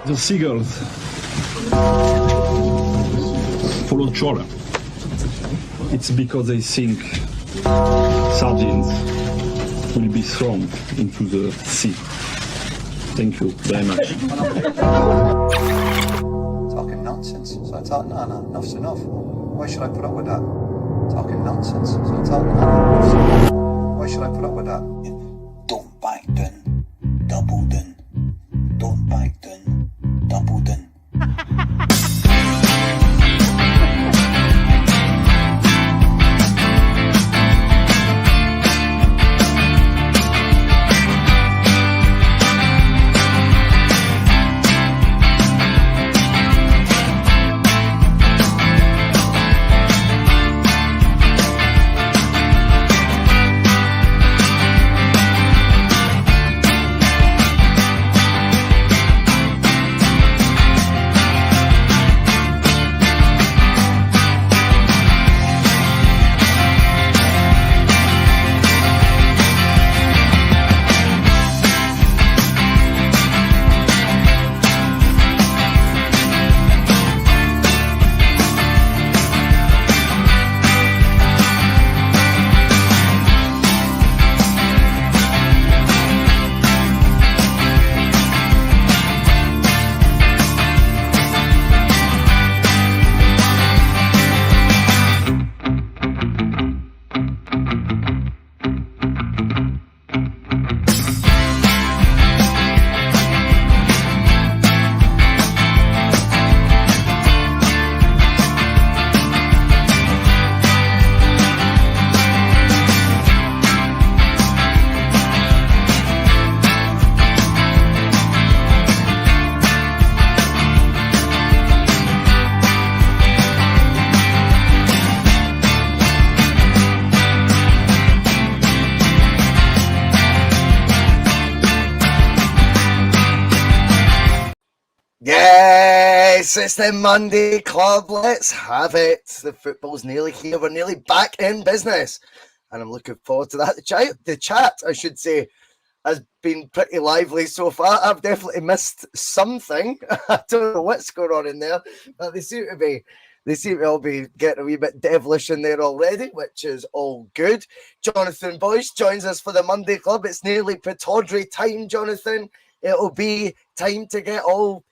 The seagulls follow trawler. It's because they think sardines will be thrown into the sea. Thank you very much. Talking nonsense. So I thought, no, enough's enough. Why should I put up with that? Talking nonsense. So I thought, no, enough's enough. Why should I put up with that? Don't back down, double down. Don't back down, double down. Yes, it's the Monday Club. Let's have it. The football's nearly here. We're nearly back in business. And I'm looking forward to that. The chat, I should say, has been pretty lively so far. I've definitely missed something. I don't know what's going on in there. But they seem to all be getting a wee bit devilish in there already, which is all good. Jonathan Boyce joins us for the Monday Club. It's nearly Pittodrie time, Jonathan. It'll be time to get all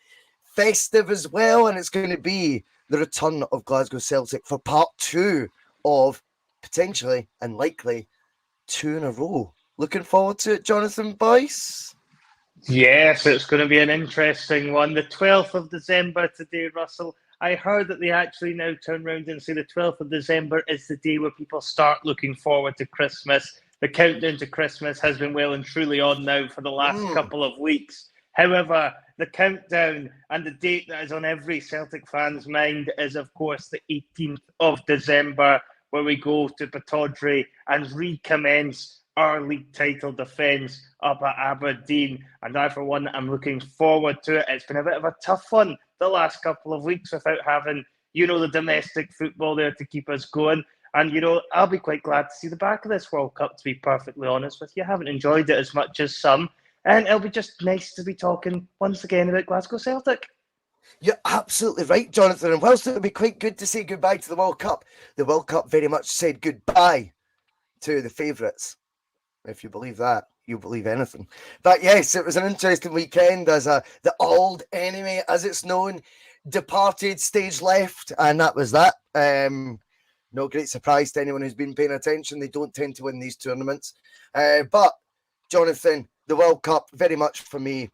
festive as well, and it's going to be the return of Glasgow Celtic for part 2 of potentially and likely 2 in a row. Looking forward to it, Jonathan Boyce? Yes, it's going to be an interesting one. The 12th of December today, Russell. I heard that they actually now turn around and say the 12th of December is the day where people start looking forward to Christmas. The countdown to Christmas has been well and truly on now for the last couple of weeks. However, the countdown and the date that is on every Celtic fan's mind is, of course, the 18th of December, where we go to Pittodrie and recommence our league title defence up at Aberdeen. And I, for one, am looking forward to it. It's been a bit of a tough one the last couple of weeks without having, the domestic football there to keep us going. And, I'll be quite glad to see the back of this World Cup, to be perfectly honest with you. I haven't enjoyed it as much as some. And it'll be just nice to be talking once again about Glasgow Celtic. You're absolutely right, Jonathan. And whilst it would be quite good to say goodbye to the World Cup very much said goodbye to the favourites. If you believe that, you believe anything. But yes, it was an interesting weekend as the old enemy, as it's known, departed stage left. And that was that. No great surprise to anyone who's been paying attention. They don't tend to win these tournaments. But, Jonathan, the World Cup, very much for me,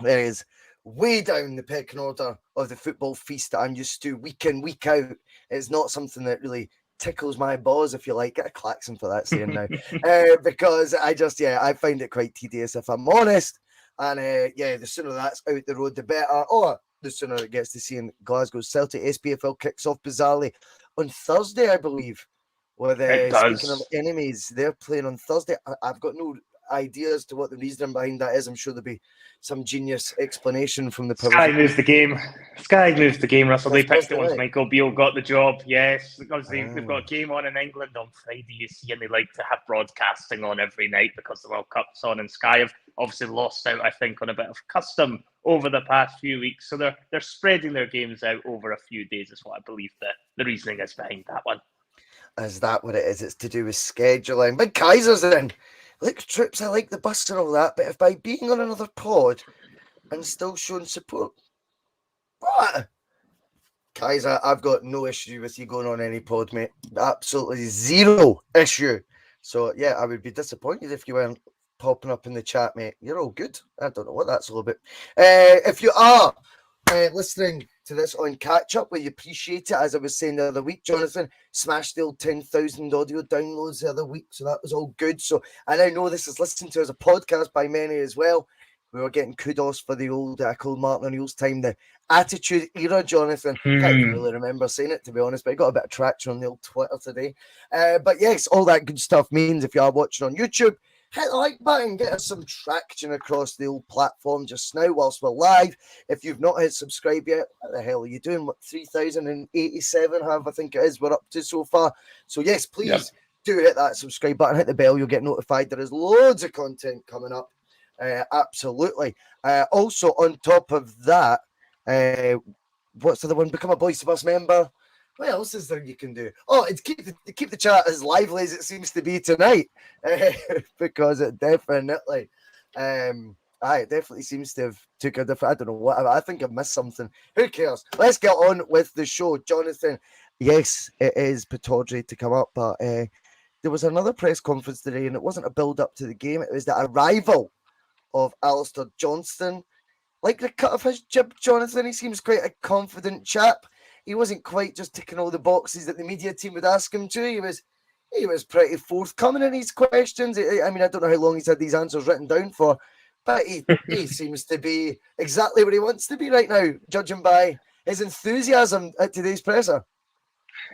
is way down the pecking order of the football feast that I'm used to week in, week out. It's not something that really tickles my balls, if you like. Get a klaxon for that saying now. Because I find it quite tedious, if I'm honest. And the sooner that's out the road, the better. Or the sooner it gets to seeing Glasgow Celtic. SPFL kicks off bizarrely on Thursday, I believe. With speaking of enemies, they're playing on Thursday. I've got no idea as to what the reasoning behind that is. I'm sure there'll be some genius explanation from the Sky moves the game. Sky moves the game, Russell. They picked it once right. Michael Beale got the job. Yes, because they've got a game on in England on Friday, you see, and they like to have broadcasting on every night because the World Cup's on, and Sky have obviously lost out, I think, on a bit of custom over the past few weeks. So they're spreading their games out over a few days is what I believe the reasoning is behind that one. Is that what it is? It's to do with scheduling. Big Kaiser's in. Look, Trips, I like the bus and all that, but if by being on another pod and still showing support, what? Kaiser, I've got no issue with you going on any pod, mate. Absolutely zero issue. So, yeah, I would be disappointed if you weren't popping up in the chat, mate. You're all good. I don't know what that's all about. If you are listening to this on catch-up, we appreciate it. As I was saying the other week, Jonathan smashed the old 10,000 audio downloads the other week, so that was all good. So, and I know this is listened to as a podcast by many as well. We were getting kudos for the old Cole Martin O'Neill's time, the Attitude Era, Jonathan. Can't even really remember saying it, to be honest, but I got a bit of traction on the old Twitter today. But yes, all that good stuff means if you are watching on YouTube, hit the like button, get us some traction across the old platform just now whilst we're live. If you've not hit subscribe yet, what the hell are you doing? What, 3,087 I think it is, we're up to so far. So yes, please do hit that subscribe button, hit the bell, you'll get notified. There is loads of content coming up. Absolutely. Also, on top of that, what's the other one? Become a Boyce'S member. What else is there you can do? Oh, it's keep the chat as lively as it seems to be tonight, because it definitely, it definitely seems to have took a different. I don't know what. I think I've missed something. Who cares? Let's get on with the show, Jonathan. Yes, it is Pittodrie to come up, but there was another press conference today, and it wasn't a build up to the game. It was the arrival of Alistair Johnston. Like the cut of his jib, Jonathan, he seems quite a confident chap. He wasn't quite just ticking all the boxes that the media team would ask him to. He was pretty forthcoming in his questions. I mean, I don't know how long he's had these answers written down for, but he seems to be exactly where he wants to be right now, judging by his enthusiasm at today's presser.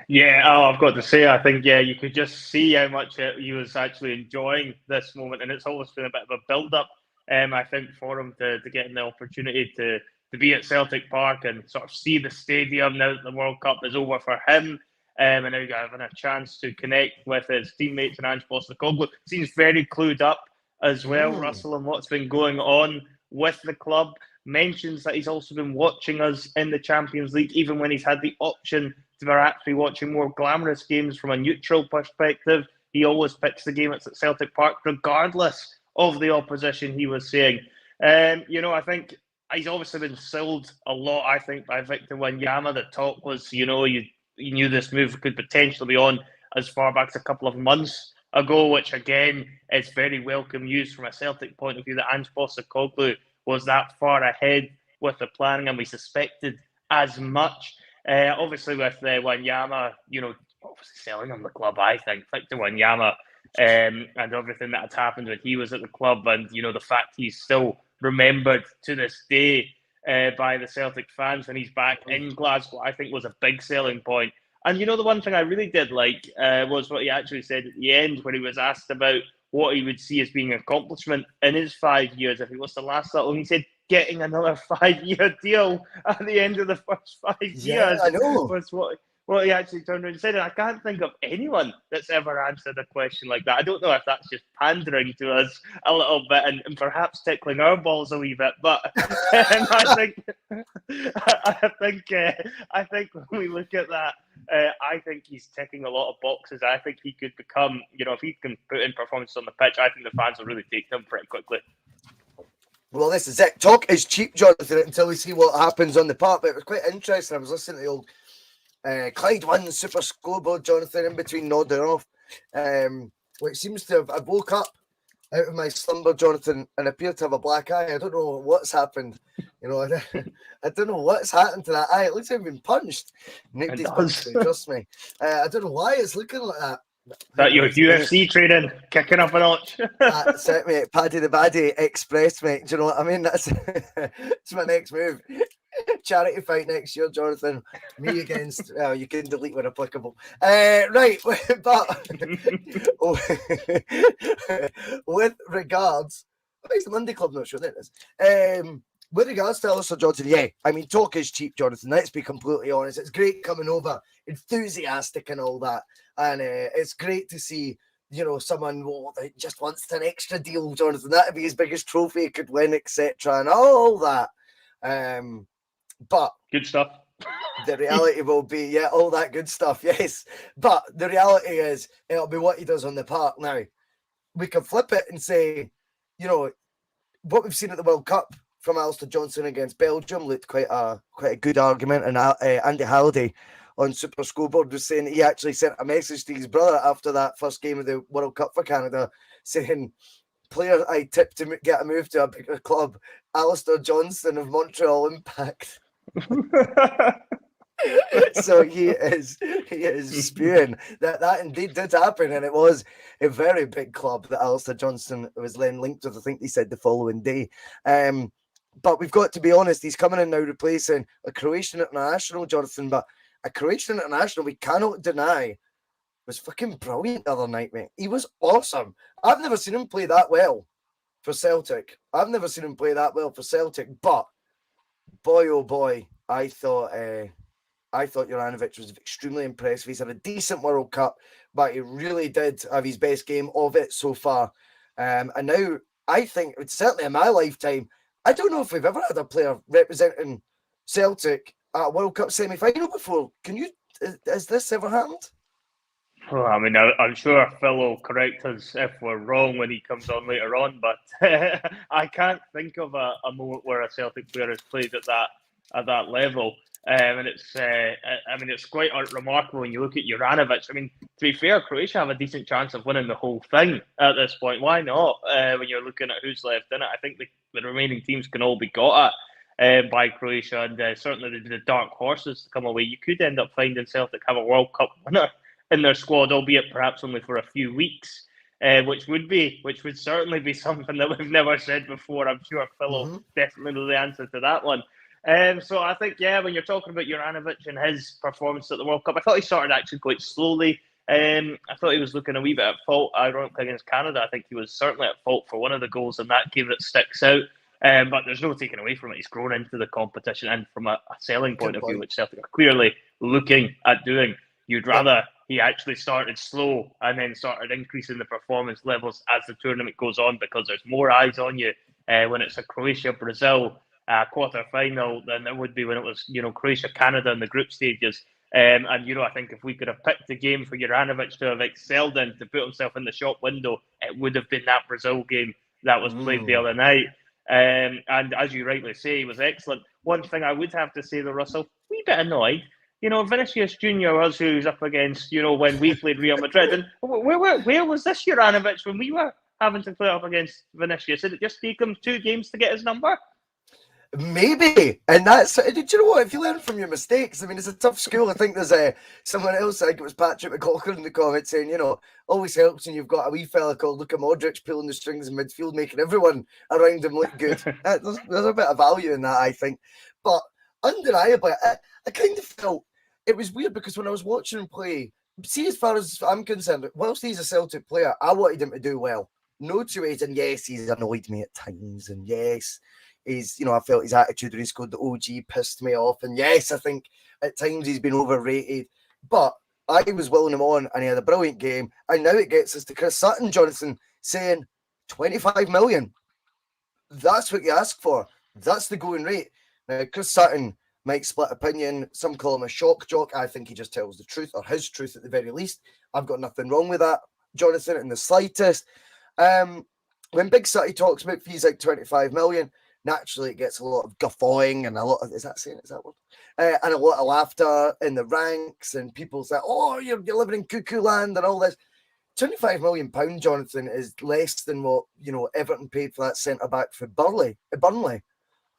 Yeah, I've got to say, I think, you could just see how much he was actually enjoying this moment, and it's always been a bit of a build-up, I think, for him to get the opportunity to be at Celtic Park and sort of see the stadium now that the World Cup is over for him, and now having a chance to connect with his teammates and Ange Postecoglou. Seems very clued up as well, Russell, and what's been going on with the club. Mentions that he's also been watching us in the Champions League, even when he's had the option to actually watching more glamorous games from a neutral perspective. He always picks the game at Celtic Park, regardless of the opposition, he was saying. I think he's obviously been sold a lot, I think, by Victor Wanyama. The talk was, you knew this move could potentially be on as far back as a couple of months ago, which, again, is very welcome news from a Celtic point of view that Ange Postecoglou was that far ahead with the planning, and we suspected as much. Obviously, with Wanyama, obviously selling him the club, I think, Victor Wanyama, and everything that had happened when he was at the club, and, the fact he's still remembered to this day by the Celtic fans when he's back in Glasgow, I think was a big selling point. And, the one thing I really did like was what he actually said at the end, where he was asked about what he would see as being an accomplishment in his 5 years if he was to last that long. He said getting another 5-year deal at the end of the first 5 years I know. was what he actually turned around and said. And I can't think of anyone that's ever answered a question like that. I don't know if that's just pandering to us a little bit and perhaps tickling our balls a wee bit, but I think when we look at that, I think he's ticking a lot of boxes. I think he could become, if he can put in performances on the pitch, I think the fans will really take him pretty quickly. Well, this is it. Talk is cheap, Jonathan, until we see what happens on the park. But it was quite interesting. I was listening to the old Clyde 1 Super Scoreboard, Jonathan, in between nodding off, which seems to have, I woke up out of my slumber, Jonathan, and appear to have a black eye. I don't know what's happened. I don't know what's happened to that eye. It looks like I've been punched. Nobody's punched me, trust me. I don't know why it's looking like that. That your UFC training kicking up a notch. That's it, mate. Paddy the Baddy Express, mate. Do you know what I mean? That's my next move. charity fight next year, Jonathan. Me against, you can delete when applicable. Right, but with regards, it's the Monday Club, not sure that is. With regards to Alistair Johnston, yeah, I mean, talk is cheap, Jonathan. Let's be completely honest. It's great coming over, enthusiastic and all that. And it's great to see, someone that just wants an extra deal, Jonathan. That'd be his biggest trophy he could win, etc. and all that. But good stuff. The reality will be, all that good stuff, yes. But the reality is, it'll be what he does on the park. Now, we can flip it and say, what we've seen at the World Cup from Alistair Johnston against Belgium looked quite a good argument. And Andy Halliday on Super Scoreboard was saying he actually sent a message to his brother after that first game of the World Cup for Canada, saying, player I tipped to get a move to a bigger club, Alistair Johnston of Montreal Impact. So he is spewing that indeed did happen, and it was a very big club that Alistair Johnston was then linked with. I think he said the following day. But we've got to be honest, he's coming in now replacing a Croatian international, Jonathan. But a Croatian international, we cannot deny, was fucking brilliant the other night, mate. He was awesome. I've never seen him play that well for Celtic. But boy, oh boy, I thought Uranovic was extremely impressive. He's had a decent World Cup, but he really did have his best game of it so far. And now I think, it's certainly in my lifetime, I don't know if we've ever had a player representing Celtic at a World Cup semi-final before. Has this ever happened? Well, I mean, I'm sure Phil will correct us if we're wrong when he comes on later on, but I can't think of a moment where a Celtic player has played at that level. And it's quite remarkable when you look at Uranovic. I mean, to be fair, Croatia have a decent chance of winning the whole thing at this point. Why not? When you're looking at who's left in it, I think the remaining teams can all be got at by Croatia, and certainly the dark horses to come away. You could end up finding Celtic have a World Cup winner in their squad, albeit perhaps only for a few weeks, which would certainly be something that we've never said before. I'm sure Phil will definitely know the answer to that one. So I think, when you're talking about Uranovic and his performance at the World Cup, I thought he started actually quite slowly. I thought he was looking a wee bit at fault, ironically, against Canada. I think he was certainly at fault for one of the goals in that game that sticks out. But there's no taking away from it. He's grown into the competition, and from a selling point of view, which Celtic are clearly looking at doing, you'd rather he actually started slow and then started increasing the performance levels as the tournament goes on, because there's more eyes on you when it's a Croatia-Brazil quarter-final than there would be when it was, Croatia-Canada in the group stages. And I think if we could have picked a game for Uranovic to have excelled in, to put himself in the shop window, it would have been that Brazil game that was played the other night. And as you rightly say, he was excellent. One thing I would have to say though, Russell, wee bit annoyed. Vinicius Junior was who was up against, when we played Real Madrid. And where was this Uranovic when we were having to play up against Vinicius? Did it just take him 2 games to get his number? Maybe. And that's, did you know what? If you learn from your mistakes, I mean, it's a tough school. I think there's someone else, I think it was Patrick McLaughlin in the comments saying, always helps when you've got a wee fella called Luka Modric pulling the strings in midfield, making everyone around him look good. There's a bit of value in that, I think. But undeniably, I kind of felt it was weird because when I was watching him play, see, as far as I'm concerned, whilst he's a Celtic player, I wanted him to do well. No two ways, and yes, he's annoyed me at times, and yes, he's, I felt his attitude when he scored the OG pissed me off, and yes, I think at times he's been overrated, but I was willing him on, and he had a brilliant game, and now it gets us to Chris Sutton, Jonathan, saying 25 million. That's what you ask for. That's the going rate. Now, Chris Sutton might split opinion. Some call him a shock jock. I think he just tells the truth, or his truth at the very least. I've got nothing wrong with that, Jonathan, in the slightest. When Big City talks about fees like 25 million, naturally it gets a lot of guffawing and a lot of, is that word? And a lot of laughter in the ranks, and people say, oh, you're living in cuckoo land and all this. £25 million, Jonathan, is less than what, Everton paid for that centre-back for Burnley,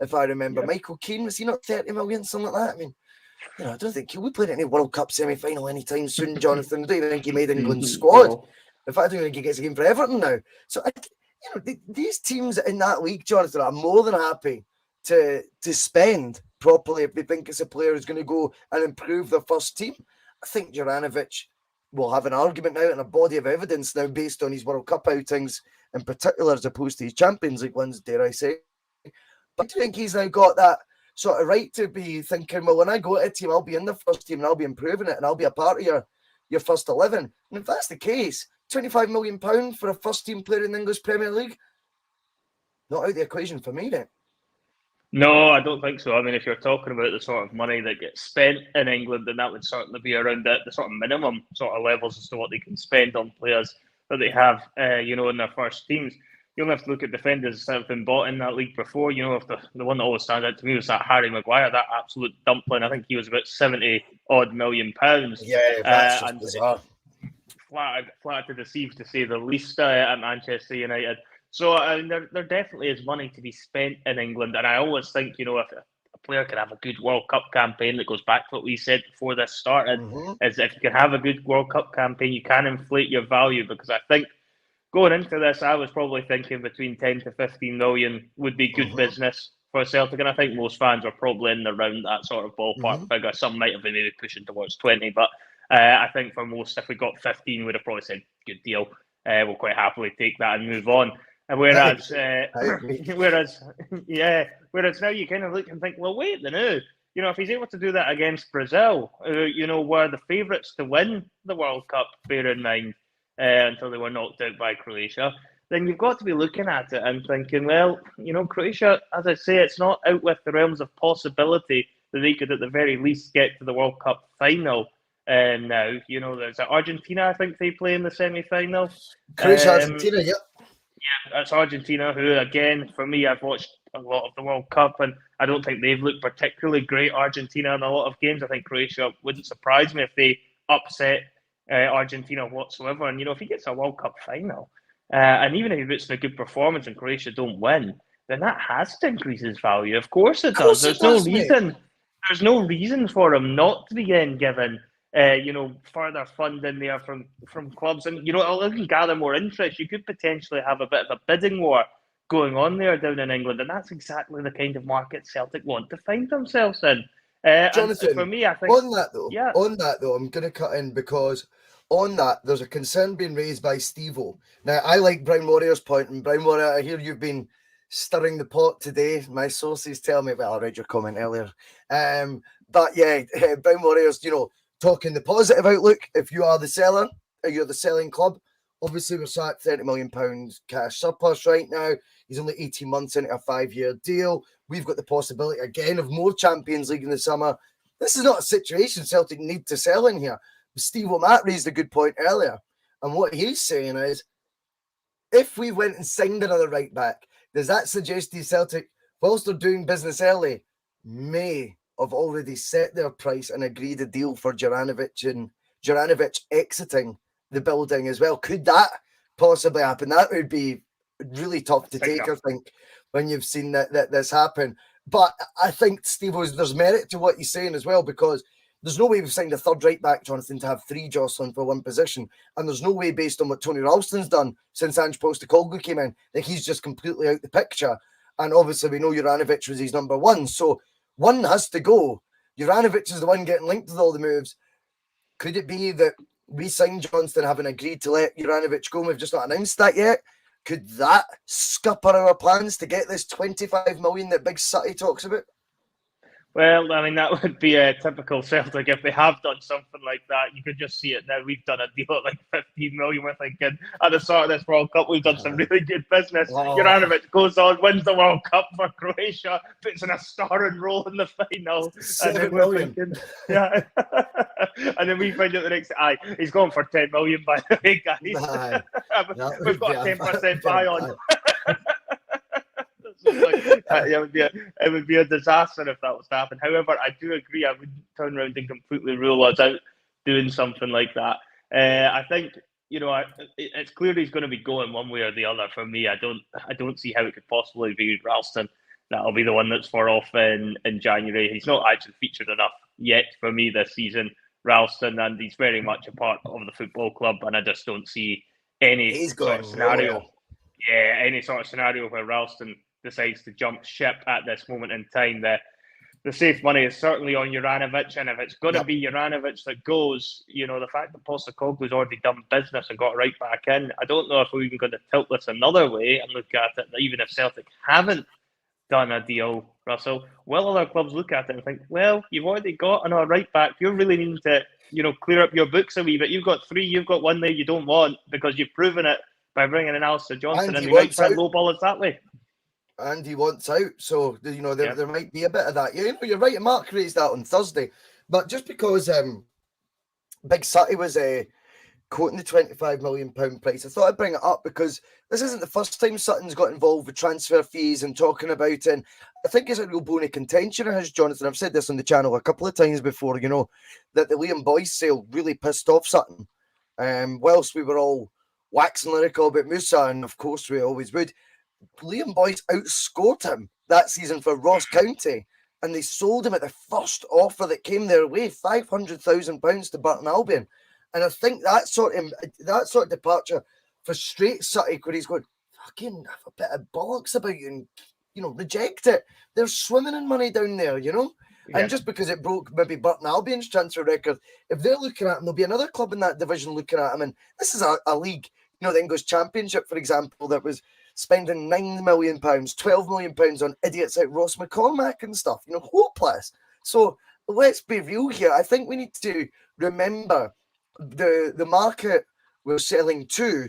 if I remember. Yep. Michael Keane, was he not 30 million, something like that? I mean, I don't think he'll be playing any World Cup semi-final anytime soon, Jonathan. I don't even think he made England's squad. In fact, I don't think he gets a game for Everton now. So, these teams in that league, Jonathan, are more than happy to spend properly, if they think it's a player who's going to go and improve their first team, I think Juranovic will have an argument now and a body of evidence now based on his World Cup outings in particular as opposed to his Champions League ones, dare I say. But I think he's now got that sort of right to be thinking, well, when I go to a team, I'll be in the first team and I'll be improving it and I'll be a part of your first 11. And if that's the case, £25 million for a first team player in the English Premier League, not out the equation for me, then. No, I don't think so. I mean, if you're talking about the sort of money that gets spent in England, then that would certainly be around the sort of minimum sort of levels as to what they can spend on players that they have, in their first teams. You only have to look at defenders that have been bought in that league before. If the one that always stands out to me was that Harry Maguire, that absolute dumpling. I think he was about 70-odd million pounds. Yeah, that's just bizarre. Flattered to deceive, to say the least, at Manchester United. So there definitely is money to be spent in England. And I always think, if a player can have a good World Cup campaign, that goes back to what we said before this started, is if you can have a good World Cup campaign, you can inflate your value. Because I think going into this, I was probably thinking between 10 to 15 million would be good business for Celtic. And I think most fans are probably in around that sort of ballpark figure. Some might have been maybe pushing towards 20. But I think for most, if we got 15, we'd have probably said, good deal. We'll quite happily take that and move on. And whereas now you kind of look and think, well, wait, if he's able to do that against Brazil, were the favourites to win the World Cup, bear in mind, until they were knocked out by Croatia, then you've got to be looking at it and thinking, well, Croatia, as I say, it's not out with the realms of possibility that they could at the very least get to the World Cup final. Now, there's Argentina, I think they play in the semi-final. Croatia, Argentina, yep. Yeah, that's Argentina, who, again, for me, I've watched a lot of the World Cup, and I don't think they've looked particularly great, Argentina, in a lot of games. I think Croatia wouldn't surprise me if they upset Argentina whatsoever. And, if he gets a World Cup final, and even if he puts in a good performance and Croatia don't win, then that has to increase his value. Of course it does. There's no reason for him not to be getting given further funding there from clubs, and it'll even gather more interest. You could potentially have a bit of a bidding war going on there down in England, and that's exactly the kind of market Celtic want to find themselves in. Jonathan, for me, I think on that though, I'm going to cut in because on that there's a concern being raised by Steve-O. Now, I like Brown Warrior's point, and Brown Warrior, I hear you've been stirring the pot today. My sources tell me, well, I read your comment earlier. But yeah, Brown Warriors, talking the positive outlook. If you are the seller, or you're the selling club, obviously we're sat £30 million cash surplus right now. He's only 18 months into a 5-year deal. We've got the possibility again of more Champions League in the summer. This is not a situation Celtic need to sell in here. Steve O'Matt raised a good point earlier. And what he's saying is, if we went and signed another right back, does that suggest to Celtic, whilst they're doing business early, may have already set their price and agreed a deal for Juranovic and Juranovic exiting the building as well? Could that possibly happen? That would be really tough to take, I think, when you've seen that this happen. But I think, Steve, there's merit to what he's saying as well, because there's no way we've signed a third right back, Jonathan, to have three jostling for one position. And there's no way, based on what Tony Ralston's done since Ange Postecoglou came in, that he's just completely out the picture. And obviously we know Uranovic was his number one. So one has to go. Uranovic is the one getting linked with all the moves. Could it be that we signed Johnston having agreed to let Uranovic go and we've just not announced that yet? Could that scupper our plans to get this 25 million that Big Sutty talks about? Well, I mean, that would be a typical Celtic if they have done something like that. You could just see it now. We've done a deal at like 15 million. We're thinking at the start of this World Cup, we've done some really good business. Uranovic goes on, wins the World Cup for Croatia, puts in a starring role in the final. 7 million. Thinking, yeah. And then we find out the next, he's gone for 10 million, by the way, guys. We've got a 10% buy on. It would be a disaster if that was to happen. However, I do agree. I would turn around and completely rule us out doing something like that. I think it's clear he's going to be going one way or the other. For me, I don't see how it could possibly be Ralston. That'll be the one that's far off in January. He's not actually featured enough yet for me this season, Ralston, and he's very much a part of the football club. And I just don't see any sort of scenario. Yeah, any sort of scenario where Ralston decides to jump ship at this moment in time. the safe money is certainly on Uranovic, and if it's going to Yep. be Uranovic that goes, the fact that Postecoglou's already done business and got right back in, I don't know if we're even going to tilt this another way and look at it, that even if Celtic haven't done a deal, Russell, will other clubs look at it and think, well, you've already got another right back, you're really needing to, clear up your books a wee bit. You've got 3, you've got one there you don't want because you've proven it by bringing in Alistair Johnston, and they might try and lowball us that way. And he wants out, so there might be a bit of that. You're right. Mark raised that on Thursday, but just because Big Sutty was quoting the £25 million price, I thought I'd bring it up because this isn't the first time Sutton's got involved with transfer fees and talking about it. And I think it's a real bone of contention of his, Jonathan. I've said this on the channel a couple of times before. That the Liam Boyce sale really pissed off Sutton. Whilst we were all waxing lyrical about Musa, and of course we always would, Liam Boyce outscored him that season for Ross County, and they sold him at the first offer that came their way, £500,000 to Burton Albion. And I think that sort of departure frustrates Sutty, where he's going, fucking have a bit of bollocks about you and reject it. They're swimming in money down there, Yeah. And just because it broke maybe Burton Albion's transfer record, if they're looking at him, there'll be another club in that division looking at him. And this is a league, the English Championship, for example, that was spending £9 million, £12 million on idiots like Ross McCormack and stuff, hopeless. So let's be real here. I think we need to remember the market we're selling to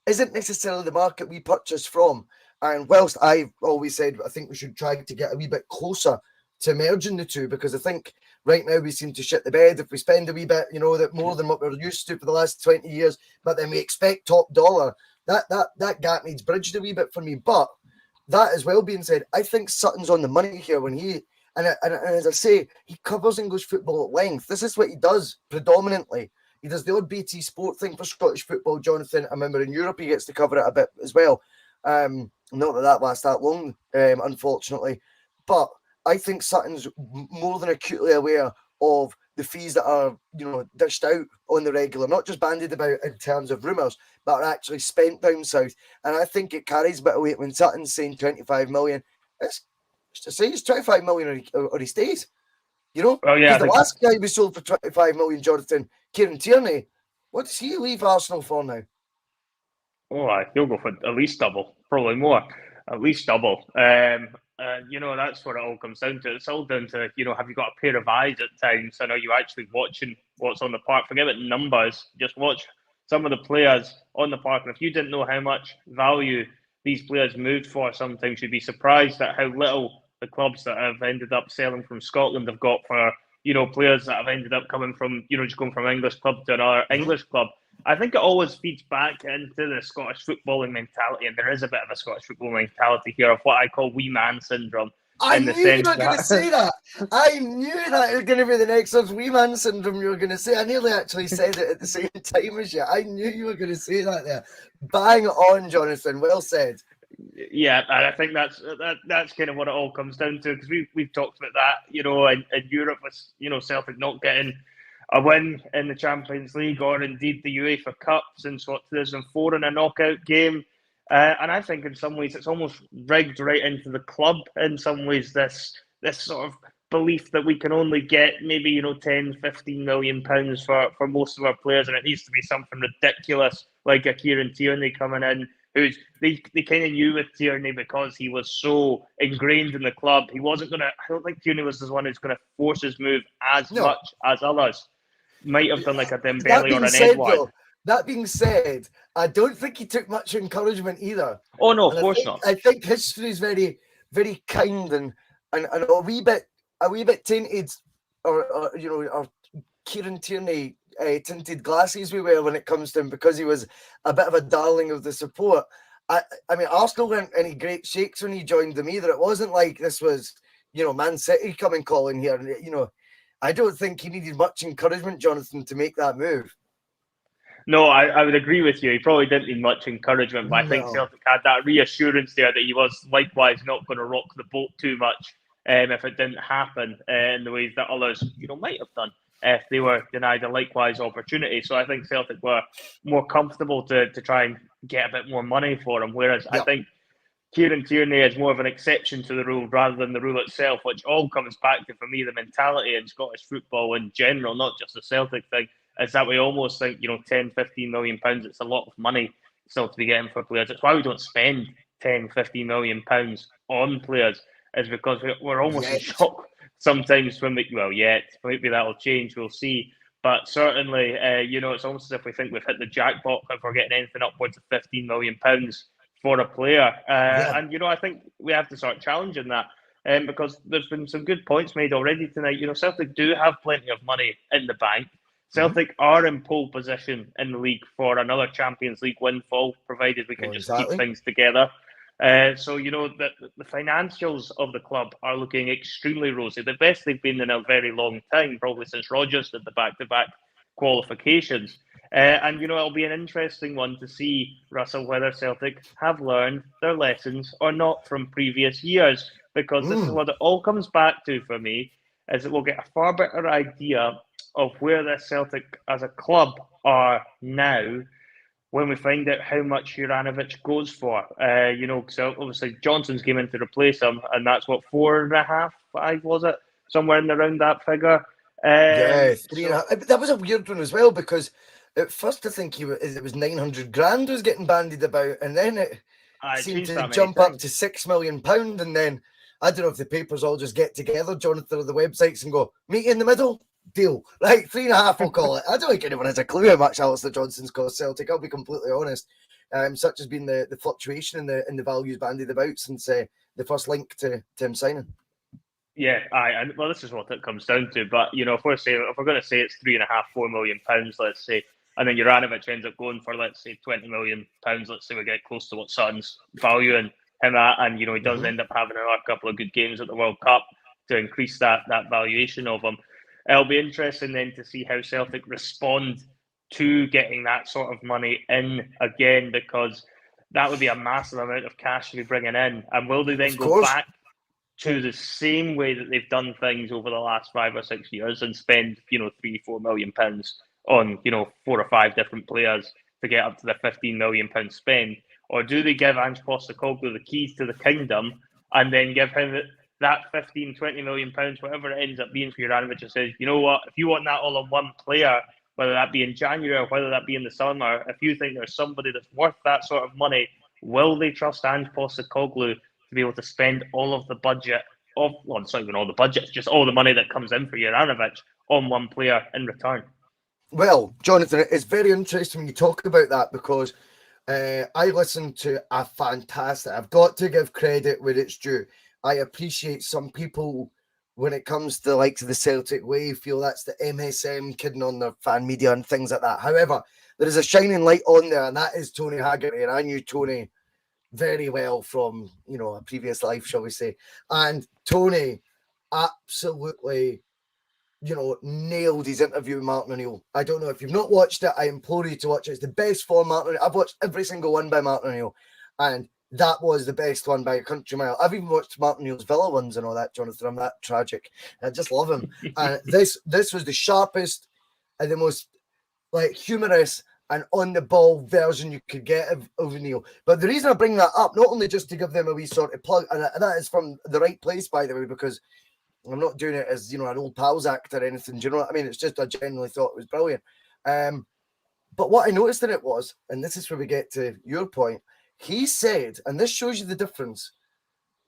isn't necessarily the market we purchase from. And whilst I've always said I think we should try to get a wee bit closer to merging the two, because I think right now we seem to shit the bed if we spend a wee bit, that more than what we're used to for the last 20 years, but then we expect top dollar. That gap needs bridged a wee bit for me. But that as well being said, I think Sutton's on the money here when he, and as I say, he covers English football at length. This is what he does predominantly. He does the odd BT Sport thing for Scottish football, Jonathan. I remember in Europe he gets to cover it a bit as well. Not that lasts that long, unfortunately. But I think Sutton's more than acutely aware of the fees that are, dished out on the regular, not just bandied about in terms of rumours, but are actually spent down south. And I think it carries a bit of weight when Sutton's saying 25 million. It's to say it's 25 million or he stays. Oh, yeah, the last guy we sold for 25 million, Jonathan, Kieran Tierney, what does he leave Arsenal for now? Oh, he'll go for at least double, probably more, at least double. That's what it all comes down to. It's all down to, have you got a pair of eyes at times? And are you actually watching what's on the park? Forget about numbers. Just watch some of the players on the park. And if you didn't know how much value these players moved for, sometimes you'd be surprised at how little the clubs that have ended up selling from Scotland have got for, players that have ended up coming from, just going from English club to another English club. I think it always feeds back into the Scottish footballing mentality, and there is a bit of a Scottish football mentality here of what I call wee man syndrome. I knew you were going to say that. I knew that it was going to be the next one's wee man syndrome you were going to say. I nearly actually said it at the same time as you. I knew you were going to say that there. Bang on, Jonathan. Well said. Yeah, and I think that's kind of what it all comes down to, because we've talked about that, in Europe with, Celtic not getting a win in the Champions League or indeed the UEFA Cup since 2004 in a knockout game. And I think in some ways it's almost rigged right into the club in some ways, this sort of belief that we can only get maybe, 10, 15 million pounds for most of our players, and it needs to be something ridiculous like a Kieran Tierney coming in, who's they kind of knew with Tierney because he was so ingrained in the club. He wasn't going to, I don't think Tierney was the one who's going to force his move as much as others. Might have done like a Dembele or an Edouard. That being said, I don't think he took much encouragement either. Oh no, of course not. I think history is very, very kind and a wee bit tainted, or Kieran Tierney tinted glasses we wear when it comes to him, because he was a bit of a darling of the support. I mean, Arsenal weren't any great shakes when he joined them either. It wasn't like this was, Man City coming calling here. I don't think he needed much encouragement, Jonathan, to make that move. No, I would agree with you. He probably didn't need much encouragement, but I think Celtic had that reassurance there that he was likewise not going to rock the boat too much if it didn't happen in the ways that others, might have done if they were denied a likewise opportunity. So I think Celtic were more comfortable to try and get a bit more money for him. Whereas I think Kieran Tierney is more of an exception to the rule rather than the rule itself, which all comes back to, for me, the mentality in Scottish football in general, not just the Celtic thing, is that we almost think, 10, 15 million pounds, it's a lot of money still to be getting for players. It's why we don't spend 10, 15 million pounds on players, is because we're almost in shock sometimes when maybe that'll change, we'll see. But certainly, it's almost as if we think we've hit the jackpot if we're getting anything upwards of 15 million pounds for a player. And, I think we have to start challenging that because there's been some good points made already tonight. Celtic do have plenty of money in the bank. Celtic are in pole position in the league for another Champions League windfall, provided we can just keep things together. So, the financials of the club are looking extremely rosy. The best they've been in a very long time, probably since Rodgers did the back-to-back qualifications. And, it'll be an interesting one to see, Russell, whether Celtic have learned their lessons or not from previous years, because this is what it all comes back to for me, is that we'll get a far better idea of where the Celtic as a club are now when we find out how much Uranovic goes for. So obviously Johnston's came in to replace him, and that's what, 4.5, 5, was it? Somewhere in around that figure. 3.5. That was a weird one as well, because at first I think it was 900 grand was getting bandied about, and then it seemed to jump up to £6 million, and then I don't know if the papers all just get together, Jonathan, or the websites, and go, meet in the middle, deal. Like 3.5, we'll call it. I don't think anyone has a clue how much Alistair Johnston's cost Celtic, I'll be completely honest. Such has been the fluctuation in the values bandied about since the first link to him signing. Yeah, and well, this is what it comes down to. But if we're going to say it's £3.5-4 million, let's say, and then Uranovic ends up going for, let's say, £20 million. Let's say we get close to what Sutton's valuing him at, and he does end up having another couple of good games at the World Cup to increase that valuation of him. It'll be interesting then to see how Celtic respond to getting that sort of money in again, because that would be a massive amount of cash to be bringing in. And will they then go back to the same way that they've done things over the last 5 or 6 years and spend, £3-4 million on, 4 or 5 different players to get up to the £15 million spend? Or do they give Ange Postecoglou the keys to the kingdom and then give him that £15-20 million, whatever it ends up being for Uranovic, and says, you know what, if you want that all on one player, whether that be in January or whether that be in the summer, if you think there's somebody that's worth that sort of money, will they trust Ange Postecoglou to be able to spend all of the budget it's not even all the budget, just all the money that comes in for Uranovic on one player in return? Well, Jonathan, it's very interesting when you talk about that, because I listened to a fantastic, I've got to give credit where it's due. I appreciate some people, when it comes to the likes of the Celtic way, feel that's the MSM kidding on their fan media and things like that. However, there is a shining light on there, and that is Tony Haggerty, and I knew Tony very well from, a previous life, shall we say. And Tony absolutely, nailed his interview with Martin O'Neill. I don't know if you've not watched it, I implore you to watch it. It's the best for Martin O'Neill. I've watched every single one by Martin O'Neill, and that was the best one by a country mile. I've even watched Martin O'Neill's Villa ones and all that, Jonathan. I'm that tragic. I just love him. And this was the sharpest and the most humorous and on the ball version you could get of O'Neill. But the reason I bring that up, not only just to give them a wee sort of plug, and that is from the right place, by the way, because I'm not doing it as an old pals act or anything. Do you know what I mean? It's just I genuinely thought it was brilliant. But what I noticed in it was, and this is where we get to your point, he said, and this shows you the difference.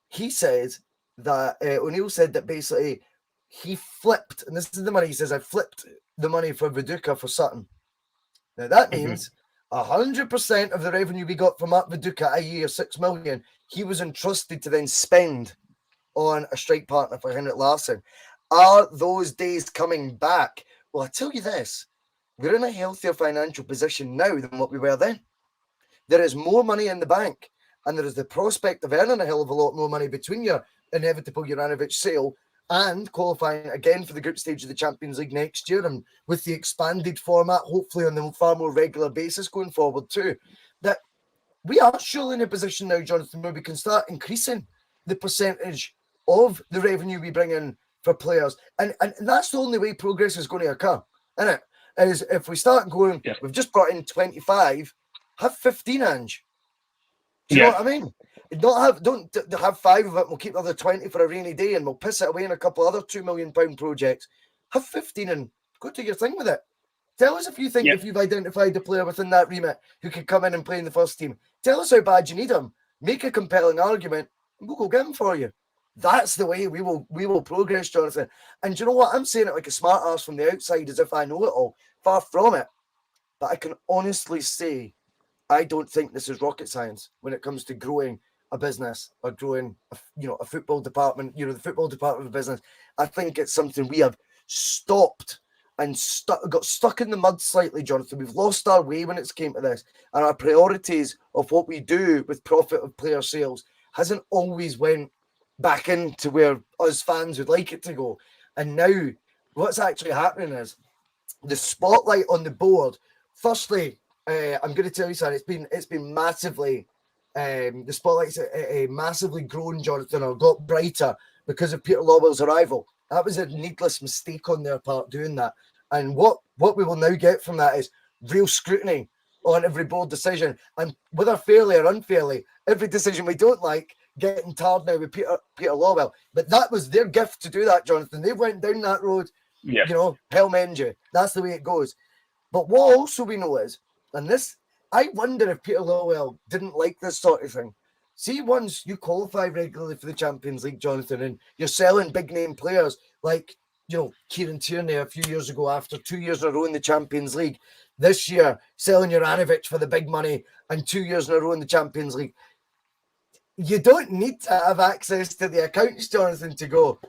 He said that O'Neill said that basically he flipped, and this is the money. He says, I flipped the money for Viduka for Sutton. Now that means 100% of the revenue we got from Mark Viduka a year, 6 million, he was entrusted to then spend on a strike partner for Henrik Larsson. Are those days coming back? Well, I tell you this, we're in a healthier financial position now than what we were then. There is more money in the bank, and there is the prospect of earning a hell of a lot more money between your inevitable Uranovic sale and qualifying again for the group stage of the Champions League next year, and with the expanded format, hopefully on a far more regular basis going forward too, that we are surely in a position now, Jonathan, where we can start increasing the percentage of the revenue we bring in for players. And that's the only way progress is going to occur, isn't it? Is if we start going, we've just brought in 25, have 15, Ange. Do you know what I mean? Don't have 5 of it. We'll keep the other 20 for a rainy day, and we'll piss it away in a couple other £2 million projects. Have 15 and go do your thing with it. Tell us if you think if you've identified a player within that remit who could come in and play in the first team. Tell us how bad you need him. Make a compelling argument, and we'll go get him for you. That's the way we will progress, Jonathan. And do you know what? I'm saying it like a smart ass from the outside, as if I know it all. Far from it. But I can honestly say, I don't think this is rocket science when it comes to growing a business or growing, a football department. The football department of a business. I think it's something we have stopped and got stuck in the mud slightly, Jonathan. We've lost our way when it's came to this, and our priorities of what we do with profit of player sales hasn't always went back into where us fans would like it to go. And now what's actually happening is the spotlight on the board. Firstly, I'm going to tell you something. It's been massively the spotlight's massively grown, Jonathan, or got brighter because of Peter Lawwell's arrival. That was a needless mistake on their part doing that. And what we will now get from that is real scrutiny on every board decision. And whether fairly or unfairly, every decision we don't like getting tarred now with Peter Lawwell. But that was their gift to do that, Jonathan. They went down that road, hell mend you. That's the way it goes. But what also we know is, and this, I wonder if Peter Lawwell didn't like this sort of thing. See, once you qualify regularly for the Champions League, Jonathan, and you're selling big name players like, Kieran Tierney a few years ago after 2 years in a row in the Champions League. This year, selling Uranovic for the big money and 2 years in a row in the Champions League. You don't need to have access to the accounts, Jonathan, to go,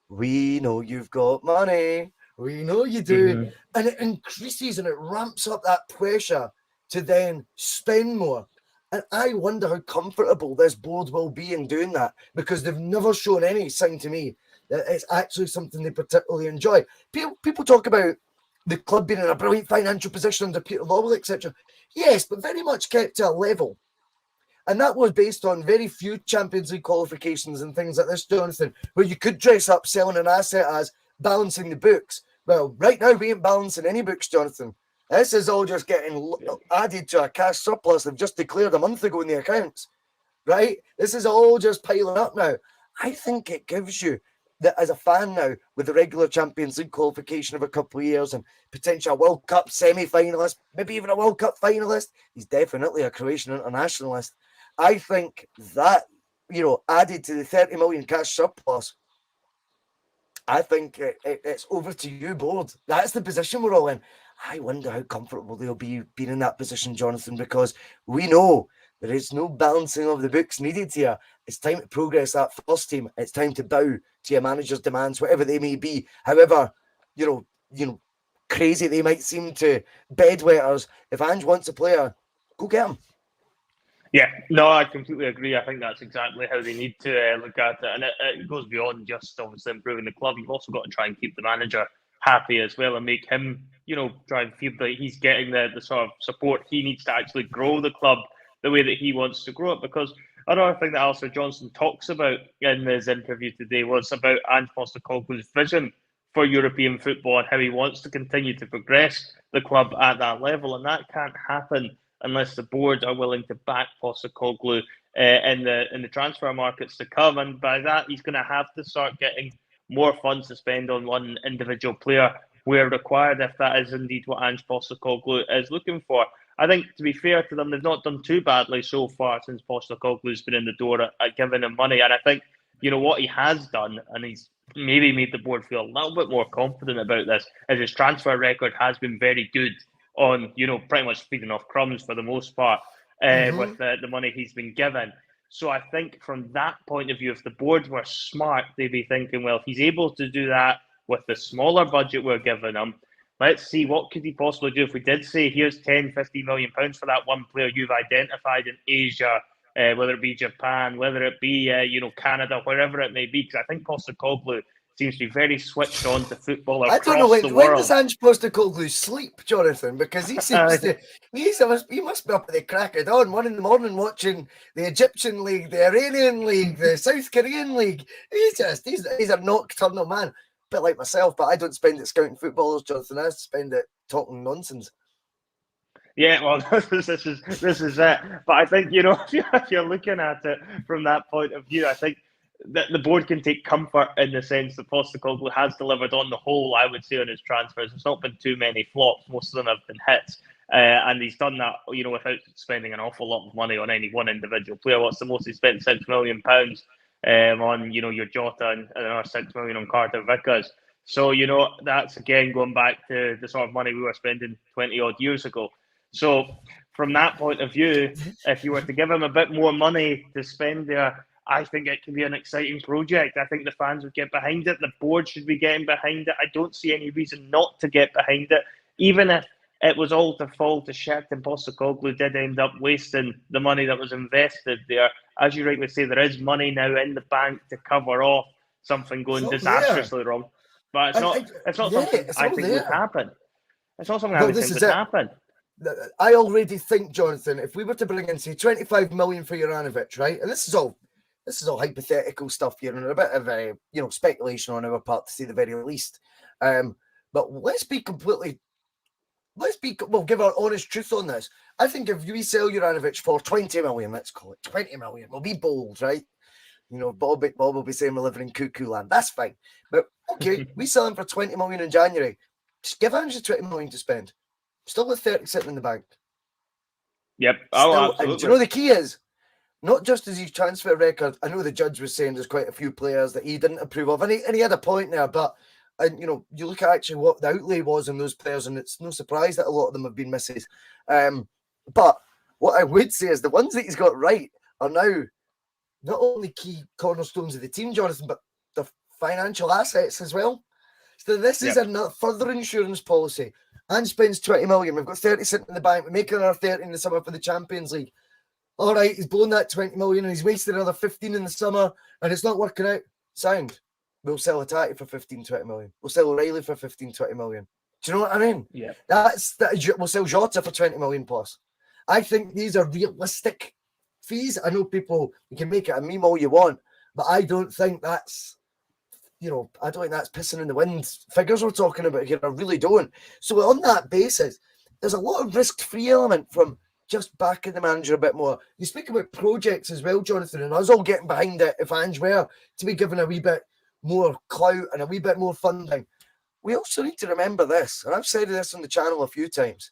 we know you've got money. We know you do. Mm-hmm. And it increases and it ramps up that pressure to then spend more. And I wonder how comfortable this board will be in doing that, because they've never shown any sign to me that it's actually something they particularly enjoy. People talk about the club being in a brilliant financial position under Peter Lawwell, etc. Yes, but very much kept to a level. And that was based on very few Champions League qualifications and things like this, Jonathan, where you could dress up selling an asset as balancing the books. Well, right now we ain't balancing any books, Jonathan. This is all just getting added to a cash surplus they've just declared a month ago in the accounts, right? This is all just piling up now. I think it gives you, that as a fan now, with the regular Champions League qualification of a couple of years and potential World Cup semi-finalist, maybe even a World Cup finalist, he's definitely a Croatian internationalist. I think that, added to the 30 million cash surplus, I think it's over to you, board. That's the position we're all in. I wonder how comfortable they'll be being in that position, Jonathan, because we know there is no balancing of the books needed here. It's time to progress that first team. It's time to bow to your manager's demands, whatever they may be. However, crazy they might seem to bedwetters. If Ange wants a player, go get him. Yeah, no, I completely agree. I think that's exactly how they need to look at it. And it goes beyond just obviously improving the club. You've also got to try and keep the manager happy as well and make him, try and feel that he's getting the sort of support he needs to actually grow the club the way that he wants to grow it. Because another thing that Alistair Johnston talks about in his interview today was about Ange Postecoglou's vision for European football and how he wants to continue to progress the club at that level. And that can't happen unless the board are willing to back Postecoglou in the transfer markets to come. And by that, he's going to have to start getting more funds to spend on one individual player where required, if that is indeed what Ange Postecoglou is looking for. I think, to be fair to them, they've not done too badly so far since Postecoglou's been in the door at giving them money. And I think, what he has done, and he's maybe made the board feel a little bit more confident about this, is his transfer record has been very good on, pretty much feeding off crumbs for the most part with the money he's been given. So I think from that point of view, if the board were smart, they'd be thinking, well, if he's able to do that with the smaller budget we're giving him, let's see, what could he possibly do if we did say, here's 10, 50 million pounds for that one player you've identified in Asia, whether it be Japan, whether it be, Canada, wherever it may be, because I think Postecoglou seems to be very switched on to football across the world. I don't know, when does Ange Postecoglou sleep, Jonathan? Because he seems to, he must be up at the crack of dawn, 1 a.m, watching the Egyptian league, the Iranian league, the South Korean league. He's a nocturnal man, a bit like myself, but I don't spend it scouting footballers, Jonathan. I spend it talking nonsense. Yeah, well, this is it. But I think, you know, if you're looking at it from that point of view, I think that the board can take comfort in the sense that Postecoglou has delivered on the whole, I would say, on his transfers. There's not been too many flops. Most of them have been hits. And he's done that, you know, without spending an awful lot of money on any one individual player. What's the most he spent? £6 million on, you know, your Jota and another £6 million on Carter Vickers. So, you know, that's again going back to the sort of money we were spending 20 odd years ago. So, from that point of view, if you were to give him a bit more money to spend there, I think it can be an exciting project. I think the fans would get behind it. The board should be getting behind it. I don't see any reason not to get behind it, even if it was all to fall to shit and Postecoglou did end up wasting the money that was invested there. As you rightly say, there is money now in the bank to cover off something going disastrously wrong. But it's not something I think would happen. It's not something I would think would happen. I already think, Jonathan, if we were to bring in, say, 25 million for Uranovic, right? And this is all hypothetical stuff here and a bit of speculation on our part, to say the very least. But we'll give our honest truth on this. I think if we sell Uranovic for 20 million, let's call it 20 million, we'll be bold, right? You know, Bob will be saying we're living in cuckoo land. That's fine. But okay, we sell him for 20 million in January. Just give Ange 20 million to spend. Still with 30 sitting in the bank. Yep. Absolutely. And do you know the key is? Not just as his transfer record. I know the judge was saying there's quite a few players that he didn't approve of, and he had a point there. But you know, you look at actually what the outlay was on those players, and it's no surprise that a lot of them have been misses. But what I would say is the ones that he's got right are now not only key cornerstones of the team, Jonathan, but the financial assets as well. So this is a further insurance policy. And spends 20 million. We've got 30 sitting in the bank. We're making another 30 in the summer for the Champions League. All right, he's blown that 20 million and he's wasted another 15 in the summer and it's not working out. Sound. We'll sell Atati for 15, 20 million. We'll sell O'Reilly for 15, 20 million. Do you know what I mean? Yeah. We'll sell Jota for 20 million plus. I think these are realistic fees. I know people, you can make it a meme all you want, but I don't think that's, I don't think that's pissing in the wind. Figures we're talking about here, I really don't. So on that basis, there's a lot of risk-free element from just backing the manager a bit more. You speak about projects as well, Jonathan, and us all getting behind it if Ange were to be given a wee bit more clout and a wee bit more funding. We also need to remember this, and I've said this on the channel a few times.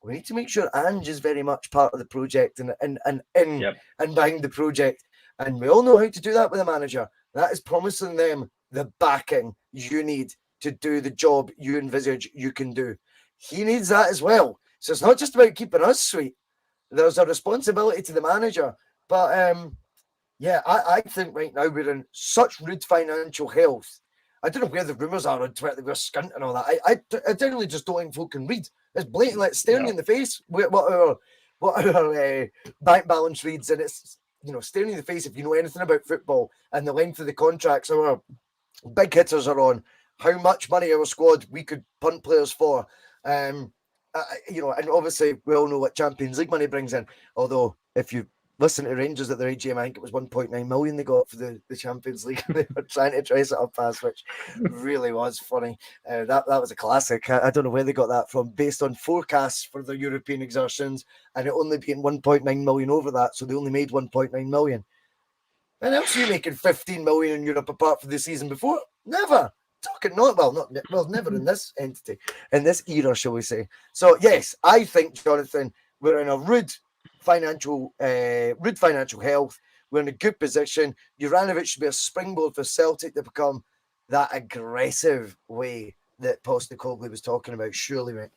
We need to make sure Ange is very much part of the project and behind the project. And we all know how to do that with a manager. That is promising them the backing you need to do the job you envisage you can do. He needs that as well. So it's not just about keeping us sweet. There's a responsibility to the manager. But I think right now we're in such rude financial health. I don't know where the rumours are on Twitter that we're skint and all that. I generally just don't think folk can read. It's blatant, like staring you in the face what our bank balance reads, and it's staring you in the face if you know anything about football and the length of the contracts our big hitters are on, how much money our squad we could punt players for, and obviously we all know what Champions League money brings in. Although if you listen to Rangers at their AGM, I think it was 1.9 million they got for the Champions League. They were trying to dress it up as, which really was funny. That was a classic. I don't know where they got that from, based on forecasts for their European exertions, and it only being 1.9 million over that, so they only made 1.9 million. And else are you making 15 million in Europe apart from the season before? Never. Never in this entity, in this era, shall we say. So yes, I think, Jonathan, we're in a rude financial health. We're in a good position. Uranovic should be a springboard for Celtic to become that aggressive way that Postecoglou was talking about, surely, mate.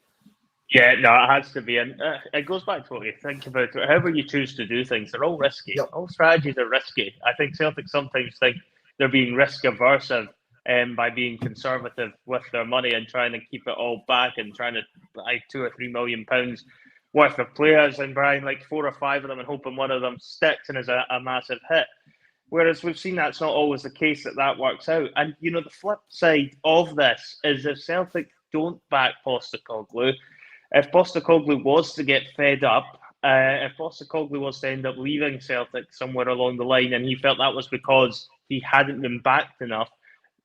Yeah, no, it has to be. And it goes back to what you think about it. However you choose to do things, they're all risky. Yep. All strategies are risky. I think Celtic sometimes think they're being risk-averse by being conservative with their money and trying to keep it all back and trying to buy £2 or £3 million worth of players and buying like 4 or 5 of them and hoping one of them sticks and is a massive hit. Whereas we've seen that's not always the case that works out. And, the flip side of this is if Celtic don't back Postecoglou, if Postecoglou was to get fed up, if Postecoglou was to end up leaving Celtic somewhere along the line and he felt that was because he hadn't been backed enough,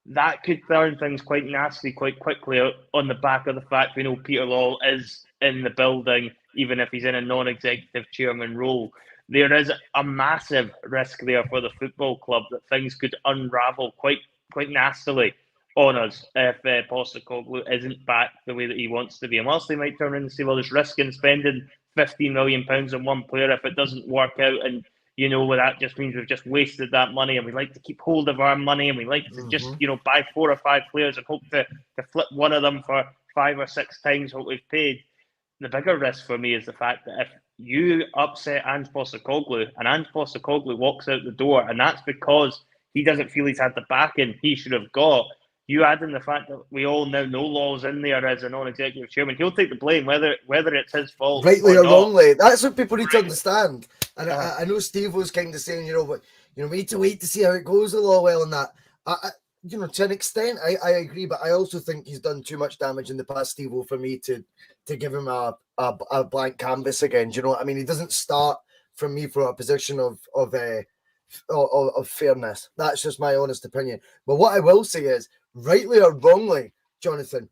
that could turn things quite nasty quite quickly on the back of the fact we know Peter Lawwell is in the building. even if he's in a non-executive chairman role. There is a massive risk there for the football club that things could unravel quite nastily on us if Postecoglou isn't back the way that he wants to be. And whilst they might turn around and say, well, there's risk in spending £15 million on one player if it doesn't work out, and well, that just means we've just wasted that money, and we like to keep hold of our money, and we like to just buy 4 or 5 players and hope to flip one of them for 5 or 6 times what we've paid. The bigger risk for me is the fact that if you upset Ange Postecoglou and Ange Postecoglou walks out the door, and that's because he doesn't feel he's had the backing he should have got, you add in the fact that we all now know Law's in there as a non-executive chairman, he'll take the blame, whether it's his fault rightly or wrongly. That's what people need to understand. And I know Steve was kind of saying, we need to wait to see how it goes with Lawwell and that. To an extent, I agree, but I also think he's done too much damage in the past, Steve, for me to give him a blank canvas again. Do you know what I mean? He doesn't start from me from a position of fairness. That's just my honest opinion. But what I will say is, rightly or wrongly, Jonathan,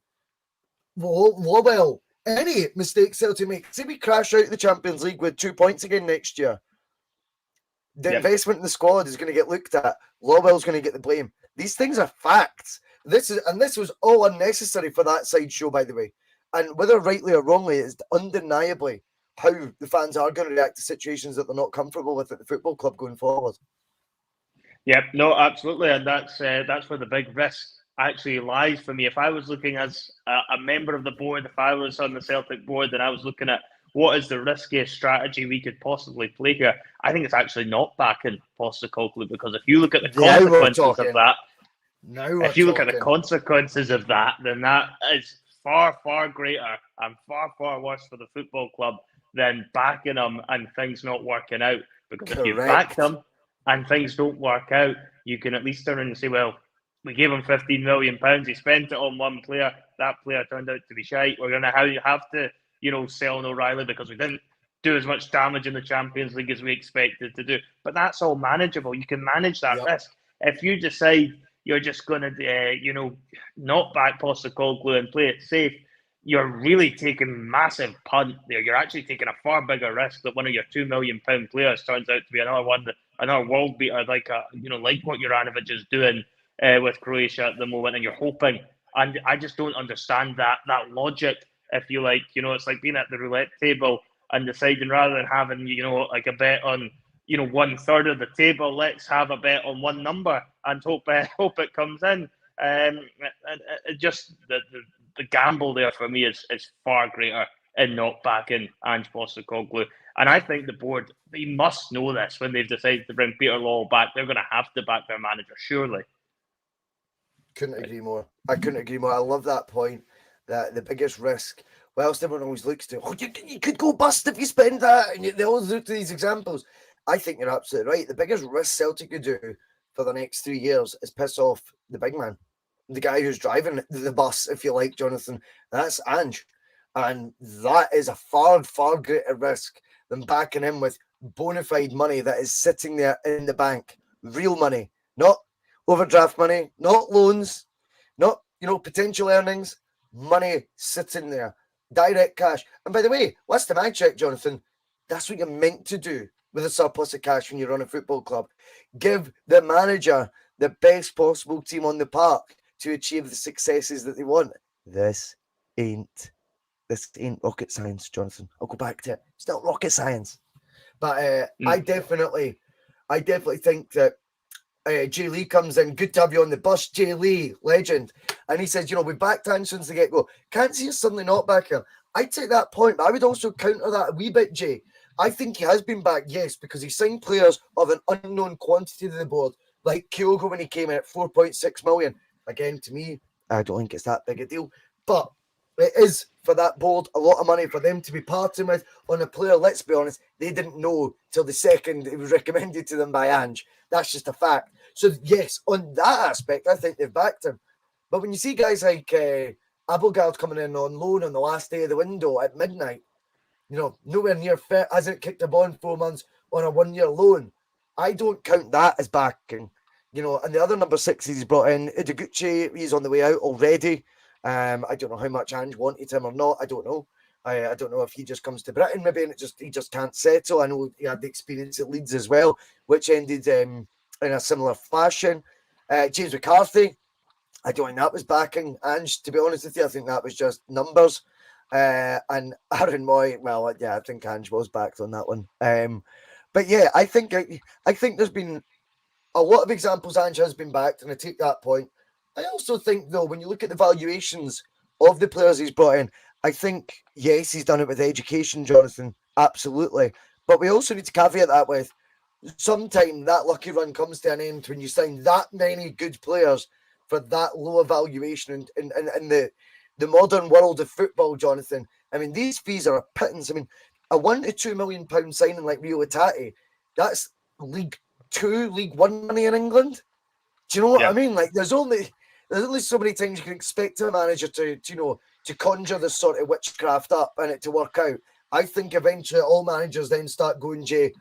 Lawwell, any mistake Celtic make, say we crash out the Champions League with 2 points again next year, the investment in the squad is going to get looked at. Lawwell's going to get the blame. These things are facts. This was all unnecessary for that sideshow, by the way. And whether rightly or wrongly, it's undeniably how the fans are going to react to situations that they're not comfortable with at the football club going forward. Yep, no, absolutely, and that's where the big risk actually lies for me. If I was looking as a member of the board, if I was on the Celtic board, and I was looking at what is the riskiest strategy we could possibly play here, I think it's actually not backing Postecoglou, because if you look at the consequences of that, then that is far, far greater and far, far worse for the football club than backing them and things not working out. Because if you back them and things don't work out, you can at least turn around and say, well, we gave him £15 million. He spent it on one player. That player turned out to be shite. We're going to have to, sell O'Reilly because we didn't do as much damage in the Champions League as we expected to do. But that's all manageable. You can manage that risk. If you decide you're just going to, not back Postecoglou and play it safe, you're really taking massive punt there. You're actually taking a far bigger risk that one of your £2 million players turns out to be another world beater, like what Uranovic is doing with Croatia at the moment, and you're hoping. And I just don't understand that logic. If you like, it's like being at the roulette table and deciding rather than having, like a bet on, 1/3 of the table, let's have a bet on one number and hope it comes in. Just the gamble there for me is far greater in not backing Ange Postecoglou. And I think the board, they must know this when they've decided to bring Peter Law back. They're going to have to back their manager, surely. Couldn't agree more. I couldn't agree more. I love that point. That the biggest risk, whilst everyone always looks to, you could go bust if you spend that, and they always look to these examples. I think you're absolutely right. The biggest risk Celtic could do for the next 3 years is piss off the big man, the guy who's driving the bus, if you like, Jonathan. That's Ange. And that is a far, far greater risk than backing him with bona fide money that is sitting there in the bank. Real money, not overdraft money, not loans, not, potential earnings. Money sitting there, direct cash. And by the way, last time I checked, Jonathan, that's what you're meant to do with a surplus of cash when you run a football club. Give the manager the best possible team on the park to achieve the successes that they want. This ain't rocket science, Jonathan. I'll go back to it. It's not rocket science. But I definitely think that Jay Lee comes in. Good to have you on the bus, Jay Lee, legend. And he says, we backed Ange since the get-go. Can't see us suddenly not back him. I take that point, but I would also counter that a wee bit, Jay. I think he has been back, yes, because he signed players of an unknown quantity to the board, like Kyogo when he came in at 4.6 million. Again, to me, I don't think it's that big a deal. But it is, for that board, a lot of money for them to be parting with on a player, let's be honest, they didn't know till the second it was recommended to them by Ange. That's just a fact. So, yes, on that aspect, I think they've backed him. But when you see guys like Abelgard coming in on loan on the last day of the window at midnight, nowhere near fit, hasn't kicked a ball in 4 months on a 1 year loan, I don't count that as backing. And the other number 6 he's brought in, Ideguchi, he's on the way out already. I don't know how much Ange wanted him or not. I don't know. I don't know if he just comes to Britain maybe and he just can't settle. I know he had the experience at Leeds as well, which ended in a similar fashion. James McCarthy, I don't think that was backing. And to be honest with you, I think that was just numbers. And Aaron Moy, well, yeah, I think Ange was backed on that one. But yeah, I think there's been a lot of examples Ange has been backed, and I take that point. I also think, though, when you look at the valuations of the players he's brought in, I think, yes, he's done it with education, Jonathan, absolutely. But we also need to caveat that with sometime that lucky run comes to an end when you sign that many good players for that low evaluation in the modern world of football, Jonathan. I mean, these fees are a pittance. I mean, a £1 to £2 million signing like Rio Itati, that's League 2, League 1 money in England. Do you know what I mean? Like, there's only so many times you can expect a manager to conjure this sort of witchcraft up and it to work out. I think eventually all managers then start going, Jay,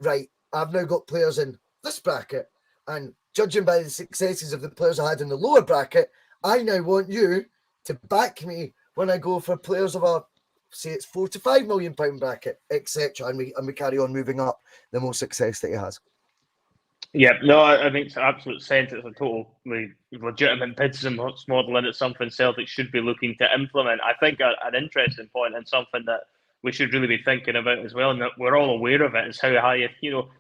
right, I've now got players in this bracket, and judging by the successes of the players I had in the lower bracket, I now want you to back me when I go for players of a, say it's £4 to £5 million bracket, etc. And we carry on moving up the more success that he has. Yeah, no, it makes absolute sense. It's a totally legitimate business model, and it's something Celtic should be looking to implement. I think an interesting point and something that we should really be thinking about as well, and that we're all aware of it, is how high,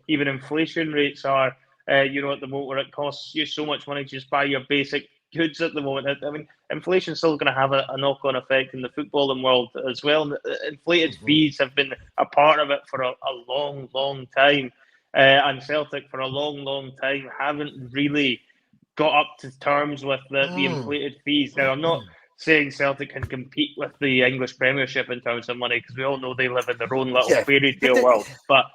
even inflation rates are, at the moment, where it costs you so much money to just buy your basic goods at the moment. I mean, inflation's still going to have a knock-on effect in the footballing world as well. And inflated fees have been a part of it for a long, long time. And Celtic, for a long, long time, haven't really got up to terms with the inflated fees. Now, I'm not saying Celtic can compete with the English Premiership in terms of money, because we all know they live in their own little fairy tale world. But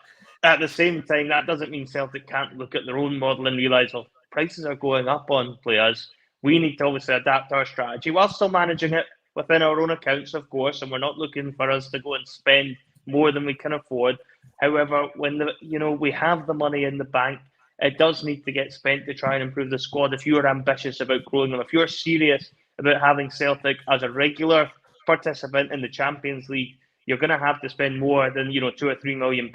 at the same time, that doesn't mean Celtic can't look at their own model and realise, well, prices are going up on players. We need to obviously adapt our strategy while still managing it within our own accounts, of course, and we're not looking for us to go and spend more than we can afford. However, when we have the money in the bank, it does need to get spent to try and improve the squad. If you're ambitious about growing them, if you're serious about having Celtic as a regular participant in the Champions League, you're going to have to spend more than £2 or £3 million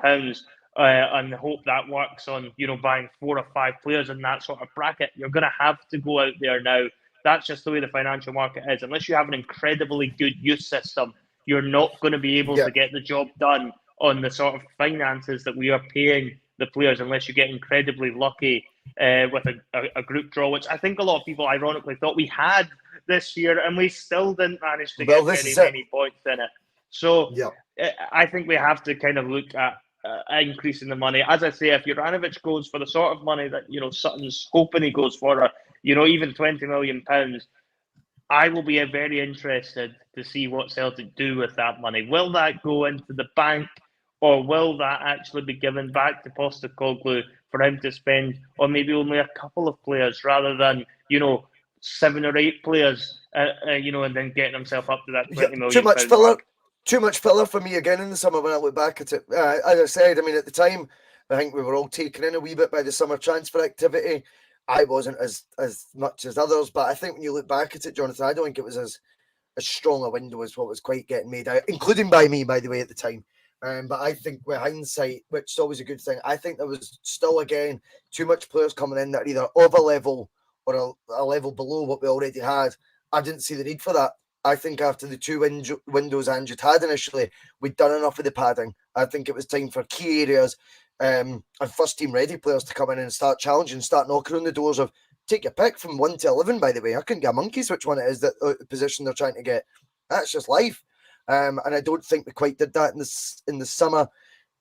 and hope that works on buying 4 or 5 players in that sort of bracket. You're going to have to go out there now. That's just the way the financial market is. Unless you have an incredibly good youth system, you're not going to be able to get the job done on the sort of finances that we are paying the players, unless you get incredibly lucky with a group draw, which I think a lot of people ironically thought we had this year, and we still didn't manage to get many points in it. So I think we have to kind of look at increasing the money. As I say, if Uranovic goes for the sort of money that Sutton's hoping he goes for, or even £20 million, I will be very interested to see what Celtic do with that money. Will that go into the bank, or will that actually be given back to Postecoglou for him to spend on maybe only a couple of players rather than 7 or 8 players, and then getting himself up to that £20 million? Too much filler. Mark. Too much filler for me again in the summer when I look back at it. As I said, I mean, at the time, I think we were all taken in a wee bit by the summer transfer activity. I wasn't as much as others, but I think when you look back at it, Jonathan, I don't think it was as strong a window as what was quite getting made out, including by me, by the way, at the time. But I think with hindsight, which is always a good thing, I think there was still, again, too much players coming in that are either of a level or a level below what we already had. I didn't see the need for that. I think after the 2 windows Ange had initially, we'd done enough of the padding. I think it was time for key areas and first-team ready players to come in and start challenging, start knocking on the doors of, take your pick from 1 to 11, by the way. I couldn't get a monkey's which one it is, that position they're trying to get. That's just life. And I don't think we quite did that in the summer.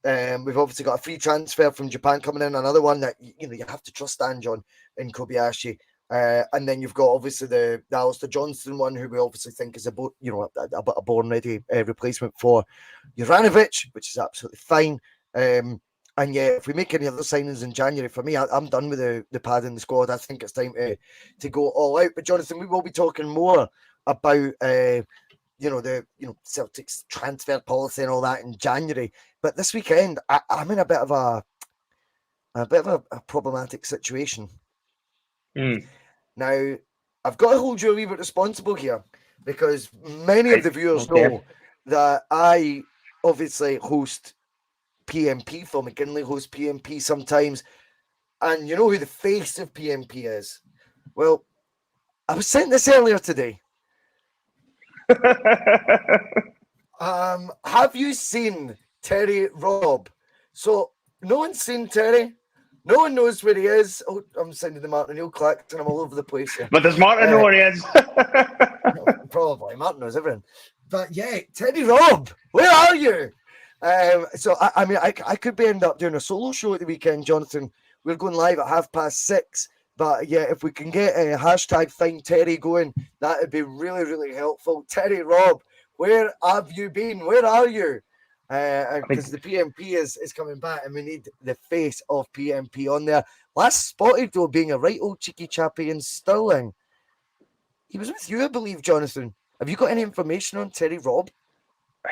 We've obviously got a free transfer from Japan coming in, another one that you have to trust Ange on in Kobayashi. And then you've got obviously the Alistair Johnston one, who we obviously think is a born ready replacement for Uranovic, which is absolutely fine. And yeah, if we make any other signings in January, for me, I'm done with the pad in the squad. I think it's time to go all out. But Jonathan, we will be talking more about Celtic's transfer policy and all that in January. But this weekend, I'm in a bit of a problematic situation. Now, I've got to hold you a wee bit responsible here, because many of the viewers know that I obviously host PMP for McGinley, host PMP sometimes, and you know who the face of PMP is? Well, I was saying this earlier today. Have you seen Terry Robb? So no one's seen Terry. No one knows where he is. Oh, I'm sending the Martin O'Neill clacks and I'm all over the place here. But does Martin know where he is? Probably. Martin knows everything. But yeah, Terry Robb, where are you? So I mean, I could be end up doing a solo show at the weekend, Jonathan. We're going live at 6:30. But yeah, if we can get a hashtag Find Terry going, that would be really, really helpful. Terry Robb, where have you been? Where are you? Because the PMP is coming back and we need the face of PMP on there. Last spotted, though, being a right old cheeky chappy in Stirling. He was with you, I believe, Jonathan. Have you got any information on Terry Robb?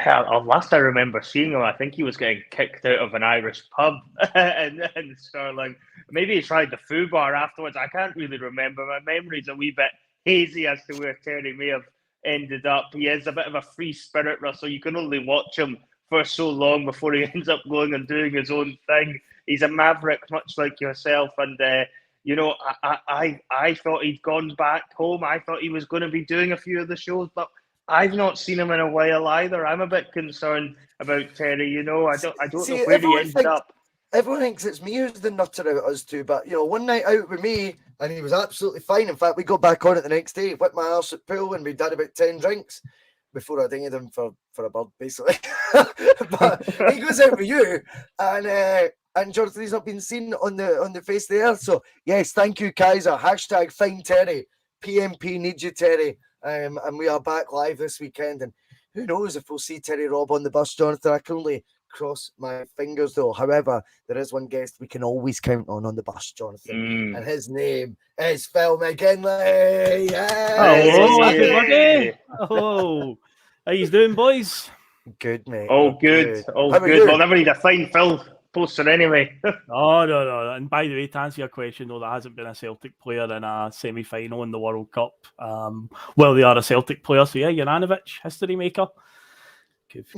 Last I remember seeing him, I think he was getting kicked out of an Irish pub in Stirling. Maybe he tried the foo bar afterwards. I can't really remember. My memory's a wee bit hazy as to where Terry may have ended up. He is a bit of a free spirit, Russell. You can only watch him for so long before he ends up going and doing his own thing. He's a maverick, much like yourself. And, you know, I thought he'd gone back home. I thought he was going to be doing a few of the shows, but I've not seen him in a while either. I'm a bit concerned about Terry. You know, I don't know where he ended up. Everyone thinks it's me who's the nutter out of us two, but you know, one night out with me, and he was absolutely fine. In fact, we got back on it the next day, whipped my arse at pool, and we did about 10 drinks before I dinged him for a bird, basically. But he goes out with you, and Jonathan, he's not been seen on the face of the earth. So yes, thank you, Kaiser. Hashtag Find Terry. PMP needs you, Terry. And we are back live this weekend, and who knows if we'll see Terry Robb on the bus, Jonathan. I can only cross my fingers, though. However, there is one guest we can always count on the bus, Jonathan, and his name is Phil McGinley. Hello, everybody. Oh, how you doing, boys? Good, mate. Oh, good. Oh, good. We'll never need a fine Phil poster anyway. Oh, no. And by the way, to answer your question, though, there hasn't been a Celtic player in a semi-final in the World Cup. Well, they are a Celtic player, so yeah, Uranovic, history maker.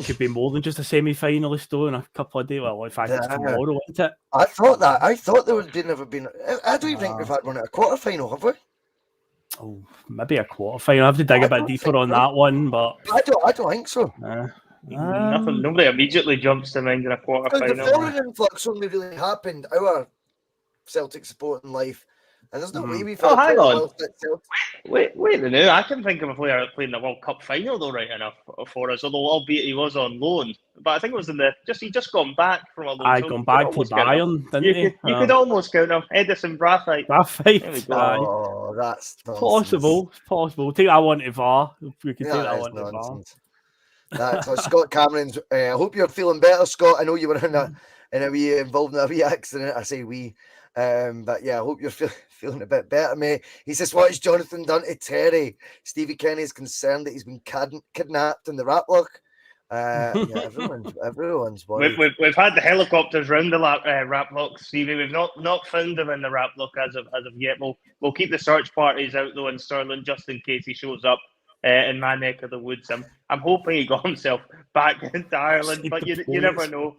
Could be more than just a semi-finalist, though, in a couple of days. Well, in fact, it's tomorrow, isn't it? I thought there would never been. I don't even think we've had one at a quarter-final, have we? Oh, maybe a quarter-final. I have to dig a bit deeper on that one, but I don't think so. Nobody immediately jumps to mind in a quarter-final. The foreign influx only really happened our Celtic supporting life, and there's no way we felt. Oh, hang on. Wait a minute. I can think of a player playing the World Cup final though, right enough for us. Although, albeit he was on loan, but I think it was he just gone back from a loan. I gone back to Bayern, didn't he? You could almost count him. Edison Brathwaite. Oh, that's possible. Take that one to VAR. We could take that one to VAR. That's Scott Cameron's. I hope you're feeling better, Scott. I know you were involved in a wee accident. I say we. But yeah, I hope you're feeling a bit better, mate. He says, what has Jonathan done to Terry? Stevie Kenny is concerned that he's been kidnapped in the Raploch. Yeah, everyone's worried. We've had the helicopters round the Raploch, Stevie. We've not found him in the Raploch as of yet. We'll keep the search parties out though in Stirling just in case he shows up in my neck of the woods. I'm hoping he got himself back into Ireland, but you never know.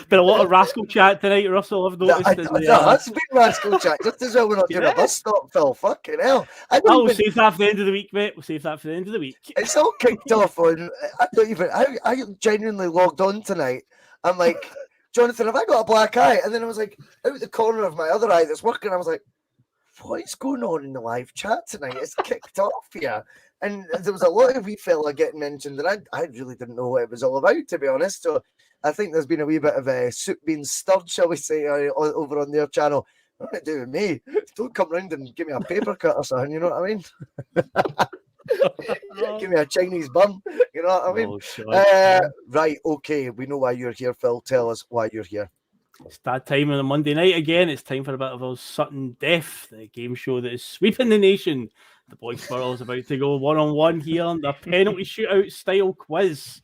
Been a lot of rascal chat tonight, Russell. I've noticed. That's been rascal chat. Just as well we're not doing a bus stop, Phil. Fucking hell. We'll save that for the end of the week, mate. We'll save that for the end of the week. It's all kicked off on. I genuinely logged on tonight. I'm like, Jonathan, have I got a black eye? And then I was like, out the corner of my other eye that's working, I was like, what is going on in the live chat tonight? It's kicked off here. And there was a lot of wee fella getting mentioned, and I really didn't know what it was all about, to be honest. So I think there's been a wee bit of a soup being stirred, shall we say, over on their channel. What to do with me? Don't come round and give me a paper cut or something, you know what I mean? Give me a Chinese bun, you know what I mean? Right, okay, we know why you're here, Phil. Tell us why you're here. It's that time on a Monday night again. It's time for a bit of a Sutton Death, the game show that is sweeping the nation. The Boyce'S is about to go one-on-one here on the penalty shootout style quiz.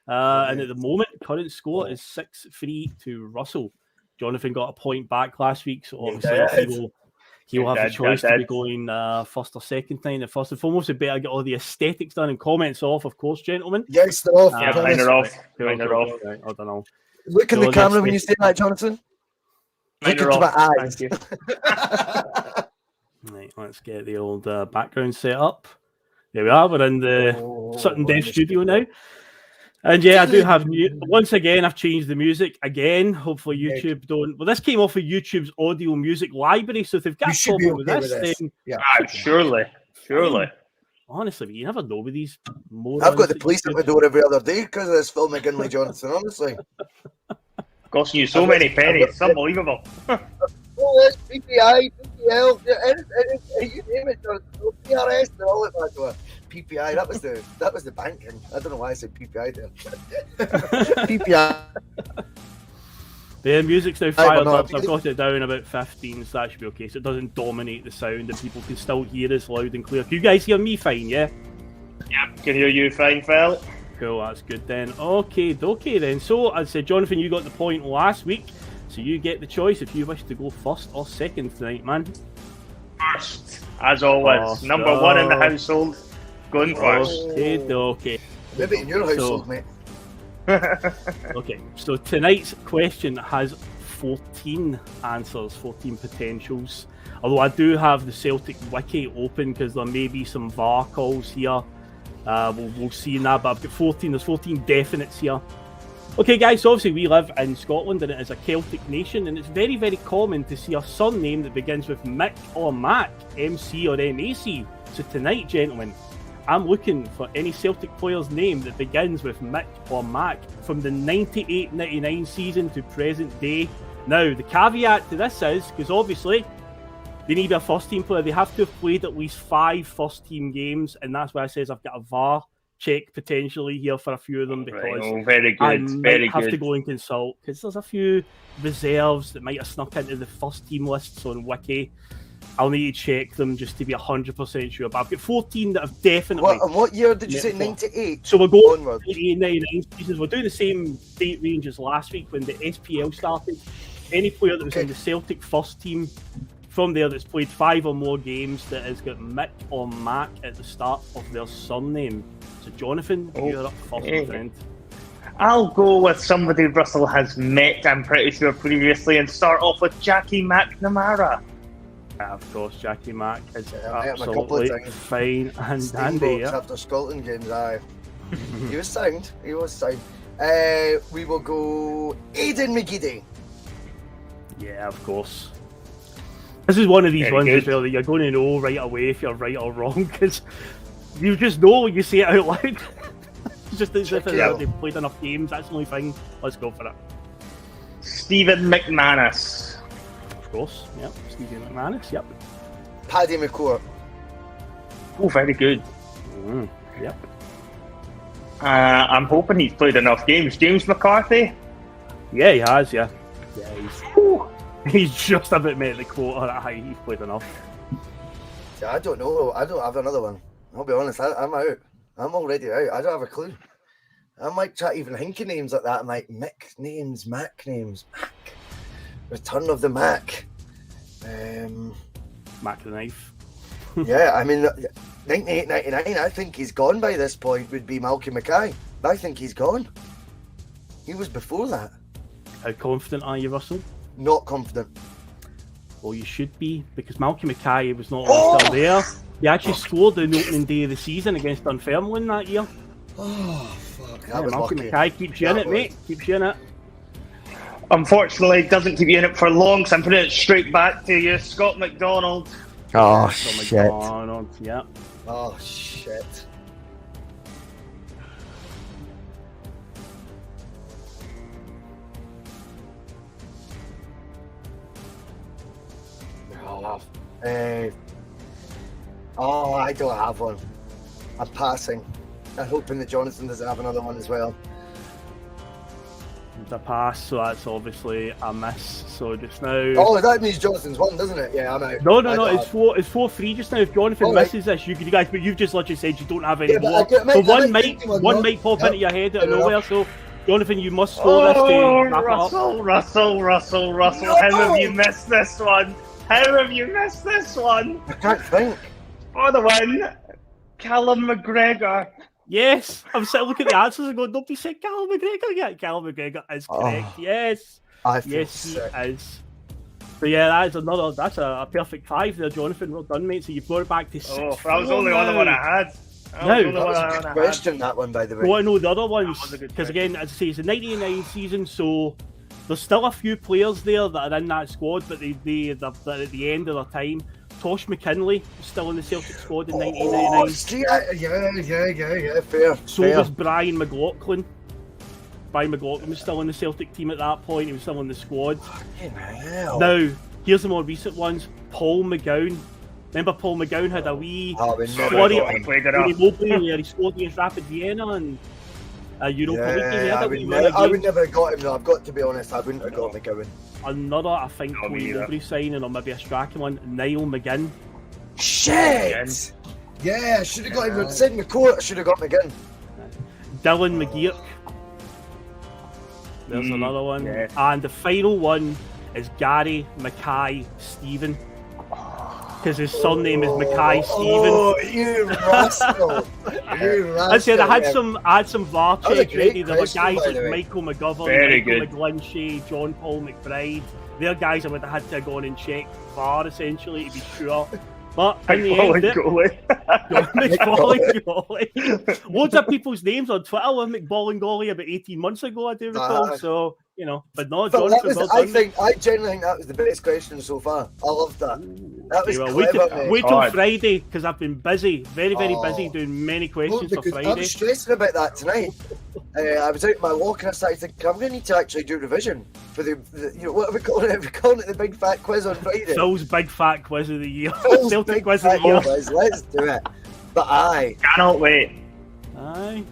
And at the moment, current score is 6-3 to Russell. Jonathan got a point back last week, so obviously He'll have Dead, the choice dead, to be dead. going first or second time. And first and foremost, we better get all the aesthetics done and comments off, of course, gentlemen. Yes, they're off. Yeah, promise. mine are off. Cool, Mine are cool, off. right, I don't know. Look in So the camera let's when you say that, Jonathan. Mine Look are into my off. eyes. Thank you. Right, let's get the old background set up. There we are. We're in the Sutton Death studio now. And yeah, I do have once again. I've changed the music again. Hopefully, YouTube don't. Well, this came off of YouTube's audio music library, so if they've got You a should be problem okay with with this, this. then Yeah. Surely. honestly, you never know with these morons. I've got the that police at my door every other day because of this Phil McGinley Jonathan, honestly. Costing you so many pennies. It's unbelievable. Oh, it's PPI, PPL, you name it, Jonathan. PRS, they're all at my door. PPI, that was the banking. I don't know why I said PPI there. PPI. The music's now fired no, up, so I've got it down about 15, so that should be okay. So it doesn't dominate the sound and people can still hear us loud and clear. Can you guys hear me fine, yeah? Yep, can hear you fine, Phil. Cool, that's good then. Okay, then. So, as I said, Jonathan, you got the point last week, so you get the choice if you wish to go first or second tonight, man. First, as always. Number one in the household. Going first. Okay. Maybe in your household, mate. Okay, so tonight's question has 14 answers, 14 potentials. Although I do have the Celtic wiki open because there may be some VAR calls here. We'll see in that, but I've got 14. There's 14 definites here. Okay, guys, so obviously we live in Scotland and it is a Celtic nation, and it's very, very common to see a surname that begins with Mick or Mac, MC or MAC. So tonight, gentlemen, I'm looking for any Celtic player's name that begins with Mick or Mac from the 98-99 season to present day. Now, the caveat to this is, because obviously they need a first-team player, they have to have played at least 5 first-team games, and that's why I says I've got a VAR check potentially here for a few of them, because very good. I might Very have good. to go and consult, because there's a few reserves that might have snuck into the first-team lists on Wiki. I'll need to check them just to be 100% sure. But I've got 14 that have definitely. What year did you say? 98? So we're going onward. 99 seasons. We're doing the same date range as last week when the SPL started. Any player that was in the Celtic first team from there that's played 5 or more games that has got Mick or Mac at the start of their surname. So Jonathan, you're up first, my friend. I'll go with somebody Russell has met, I'm pretty sure, previously, and start off with Jackie McNamara. Of course, Jackie Mac is I met him a couple of absolutely times. fine and dandy. Steamboats Yeah. after Scotland games, aye. He was sound. We will go Aidan McGeady. Yeah, of course. This is one of these Very ones good. as well that you're going to know right away if you're right or wrong, because you just know when you say it out loud. It's just as if Check it out. they've played enough games. That's the only thing. Let's go for it. Stephen McManus. Of course. Yep. Stephen McManus. Yep. Paddy McCourt. Oh, very good. Yep. I'm hoping he's played enough games. James McCarthy. Yeah, he has. Yeah. He's just about met the quota at high. He's played enough. See, I don't know. I don't have another one. I'll be honest. I'm out. I'm already out. I don't have a clue. I might try even hinky names like that. I'm like Mick names, Mac names, Mac. Return of the Mac. Mac the Knife. Yeah, I mean, 98, 99, I think he's gone by this point, would be Malcolm Mackay. I think he's gone. He was before that. How confident are you, Russell? Not confident. Well, you should be, because Malcolm Mackay was not only still there. He actually scored on the opening day of the season against Dunfermline that year. Oh, fuck. Yeah, That was Malcolm lucky. Mackay keeps you in That it, was- mate. Keeps you in it. Unfortunately, doesn't keep you in it for long, so I'm putting it straight back to you, Scott McDonald. Oh, McDonald, yeah. Oh, shit. I don't have one. I'm passing. I'm hoping that Jonathan doesn't have another one as well. It's a pass, so that's obviously a miss. So just now. Oh, that means Jonathan's won, doesn't it? Yeah, I'm out. No, I don't it's have- it's 4-3 just now. If Jonathan All right. misses this, you guys, but you've just literally said you don't have any Yeah, but more. I get- So I one might think one no. might pop Yep. into your head out of Fair nowhere. enough. So Jonathan, you must score this to wrap it up. Russell, No! how have you missed this one? How How have you missed this one? I can't think. For the win, Callum McGregor. Yes, I'm sitting looking at the answers and going, nobody said Callum McGregor yet. Callum McGregor is correct. Yes. I feel Yes, sick. he is. So yeah, that's a perfect 5 there, Jonathan. Well done, mate. So you've brought it back to 6. Oh, that was the only one I had. That was a good question, that one, by the way. Go on, know the other ones, because again, as I say, it's a 99 season, so there's still a few players there that are in that squad, but they're at the end of their time. Tosh McKinley was still in the Celtic squad in 1999. Yeah, fair. So was Brian McLaughlin. Brian McLaughlin was still in the Celtic team at that point. He was still in the squad. Hell. Now, here's the more recent ones. Paul McGowan. Remember Paul McGowan had a wee story he played it up. where he scored against Rapid Vienna and Europa League game. I would never have got him, though. I've got to be honest. I wouldn't have got McGowan. Another, I think, Tony Mowbray signing, or maybe a striking one, Niall McGinn. Shit! Yeah, I should have got him. Said McCourt, I should have got McGinn. Dylan McGeark. There's another one. Yeah. And the final one is Gary Mackay Stephen. Because his surname is Mackay Stephen. Oh, you rascal! You rascal! I said I had some VAR That was a check great ready. There were question, guys by like the way. Michael McGovern, Very Michael good. McGlinchey, John Paul McBride. They're guys I would have had to go on and check VAR essentially to be sure. But in the end, McBallingolly. Loads of people's names on Twitter with McBallingolly about 18 months ago, I do recall. So, you know, but no, But Jonathan, that was, well done. I genuinely think that was the best question so far. I loved that. That was Okay, clever, mate. wait till Friday, because I've been busy, very busy doing many Well, questions for because I Friday. was stressing about that tonight. I was out in my walk and I started thinking, I'm going to need to actually do revision for the you know, what are we calling it? We're calling it the big fat quiz on Friday. Phil's big fat quiz of the year. Phil's Celtic big quiz of fat the year. quiz. Let's do it. But aye. Cannot wait. Aye.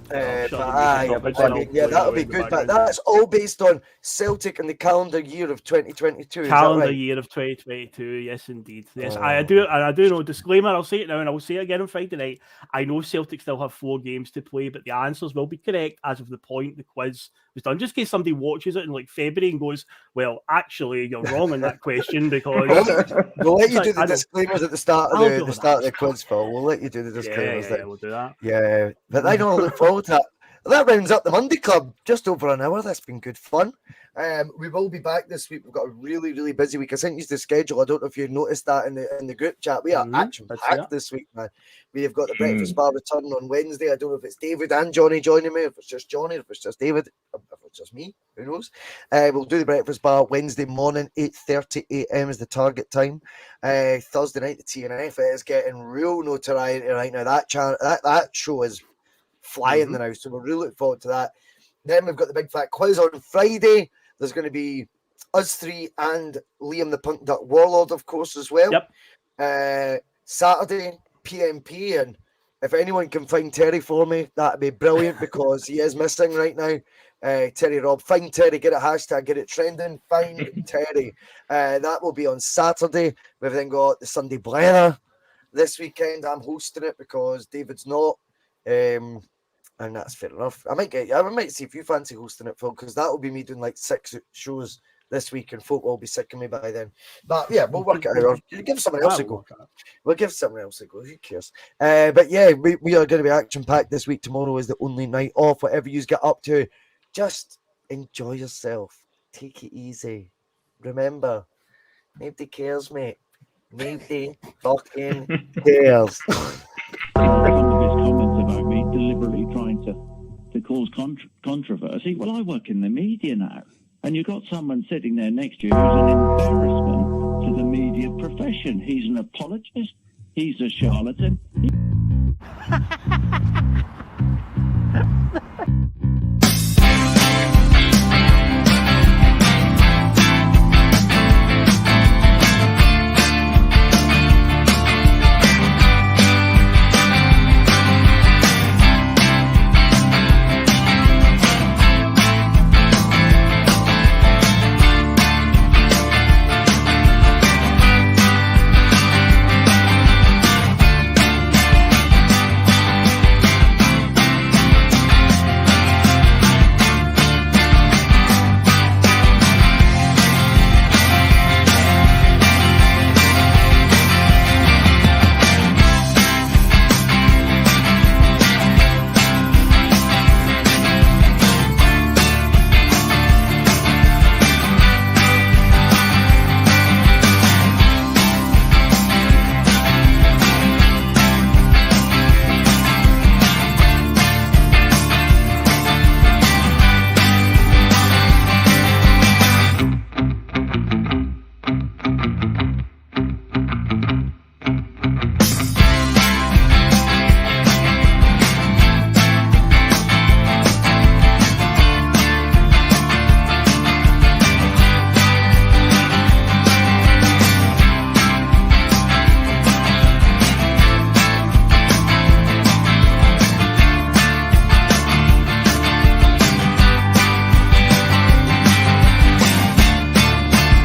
That'll be good. But that's all based on Celtic and the calendar year of 2022. Is Calendar that right? year of 2022, yes indeed. Yes, I do know. Disclaimer, I'll say it now and I'll say it again on Friday night. I know Celtic still have 4 games to play, but the answers will be correct as of the point the quiz was done. Just in case somebody watches it in like February and goes, well, actually, you're wrong in that question because We'll let you do the disclaimers at the start of the quiz, Phil. We'll let you do the disclaimers. Yeah, we'll do that. Yeah, but I don't look forward to that. That rounds up the Monday Club. Just over an hour. That's been good fun. We will be back this week. We've got a really busy week. I sent you the schedule. I don't know if you noticed that in the group chat. We are action packed this week, man. We have got the Breakfast Bar return on Wednesday. I don't know if it's David and Johnny joining me, if it's just Johnny, if it's just David, if it's just me. Who knows? We'll do the Breakfast Bar Wednesday morning, 8:30 a.m. is the target time. Thursday night, the TNF is getting real notoriety right now. That show is flying now, so we're really looking forward to that. Then we've got the big fat quiz on Friday. There's going to be us 3 and Liam the Punk Duck Warlord, of course, as well. Yep. Saturday, PMP, and if anyone can find Terry for me, that'd be brilliant because he is missing right now. Terry Robb, find Terry, get it hashtag, get it trending, find Terry. That will be on Saturday. We've then got the Sunday Blenner this weekend. I'm hosting it because David's not. And that's fair enough. I might see if you fancy hosting it, Phil, because that will be me doing like 6 shows this week, and folk will be sick of me by then. But yeah, we'll work it out. Or give someone else a go. We'll give someone else a go. Who cares? But yeah, we are going to be action packed this week. Tomorrow is the only night off. Whatever you get up to, just enjoy yourself. Take it easy. Remember, nobody cares, mate. Nobody fucking cares. Comments about me deliberately trying to cause controversy. Well, I work in the media now, and you've got someone sitting there next to you who's an embarrassment to the media profession. He's an apologist. He's a charlatan.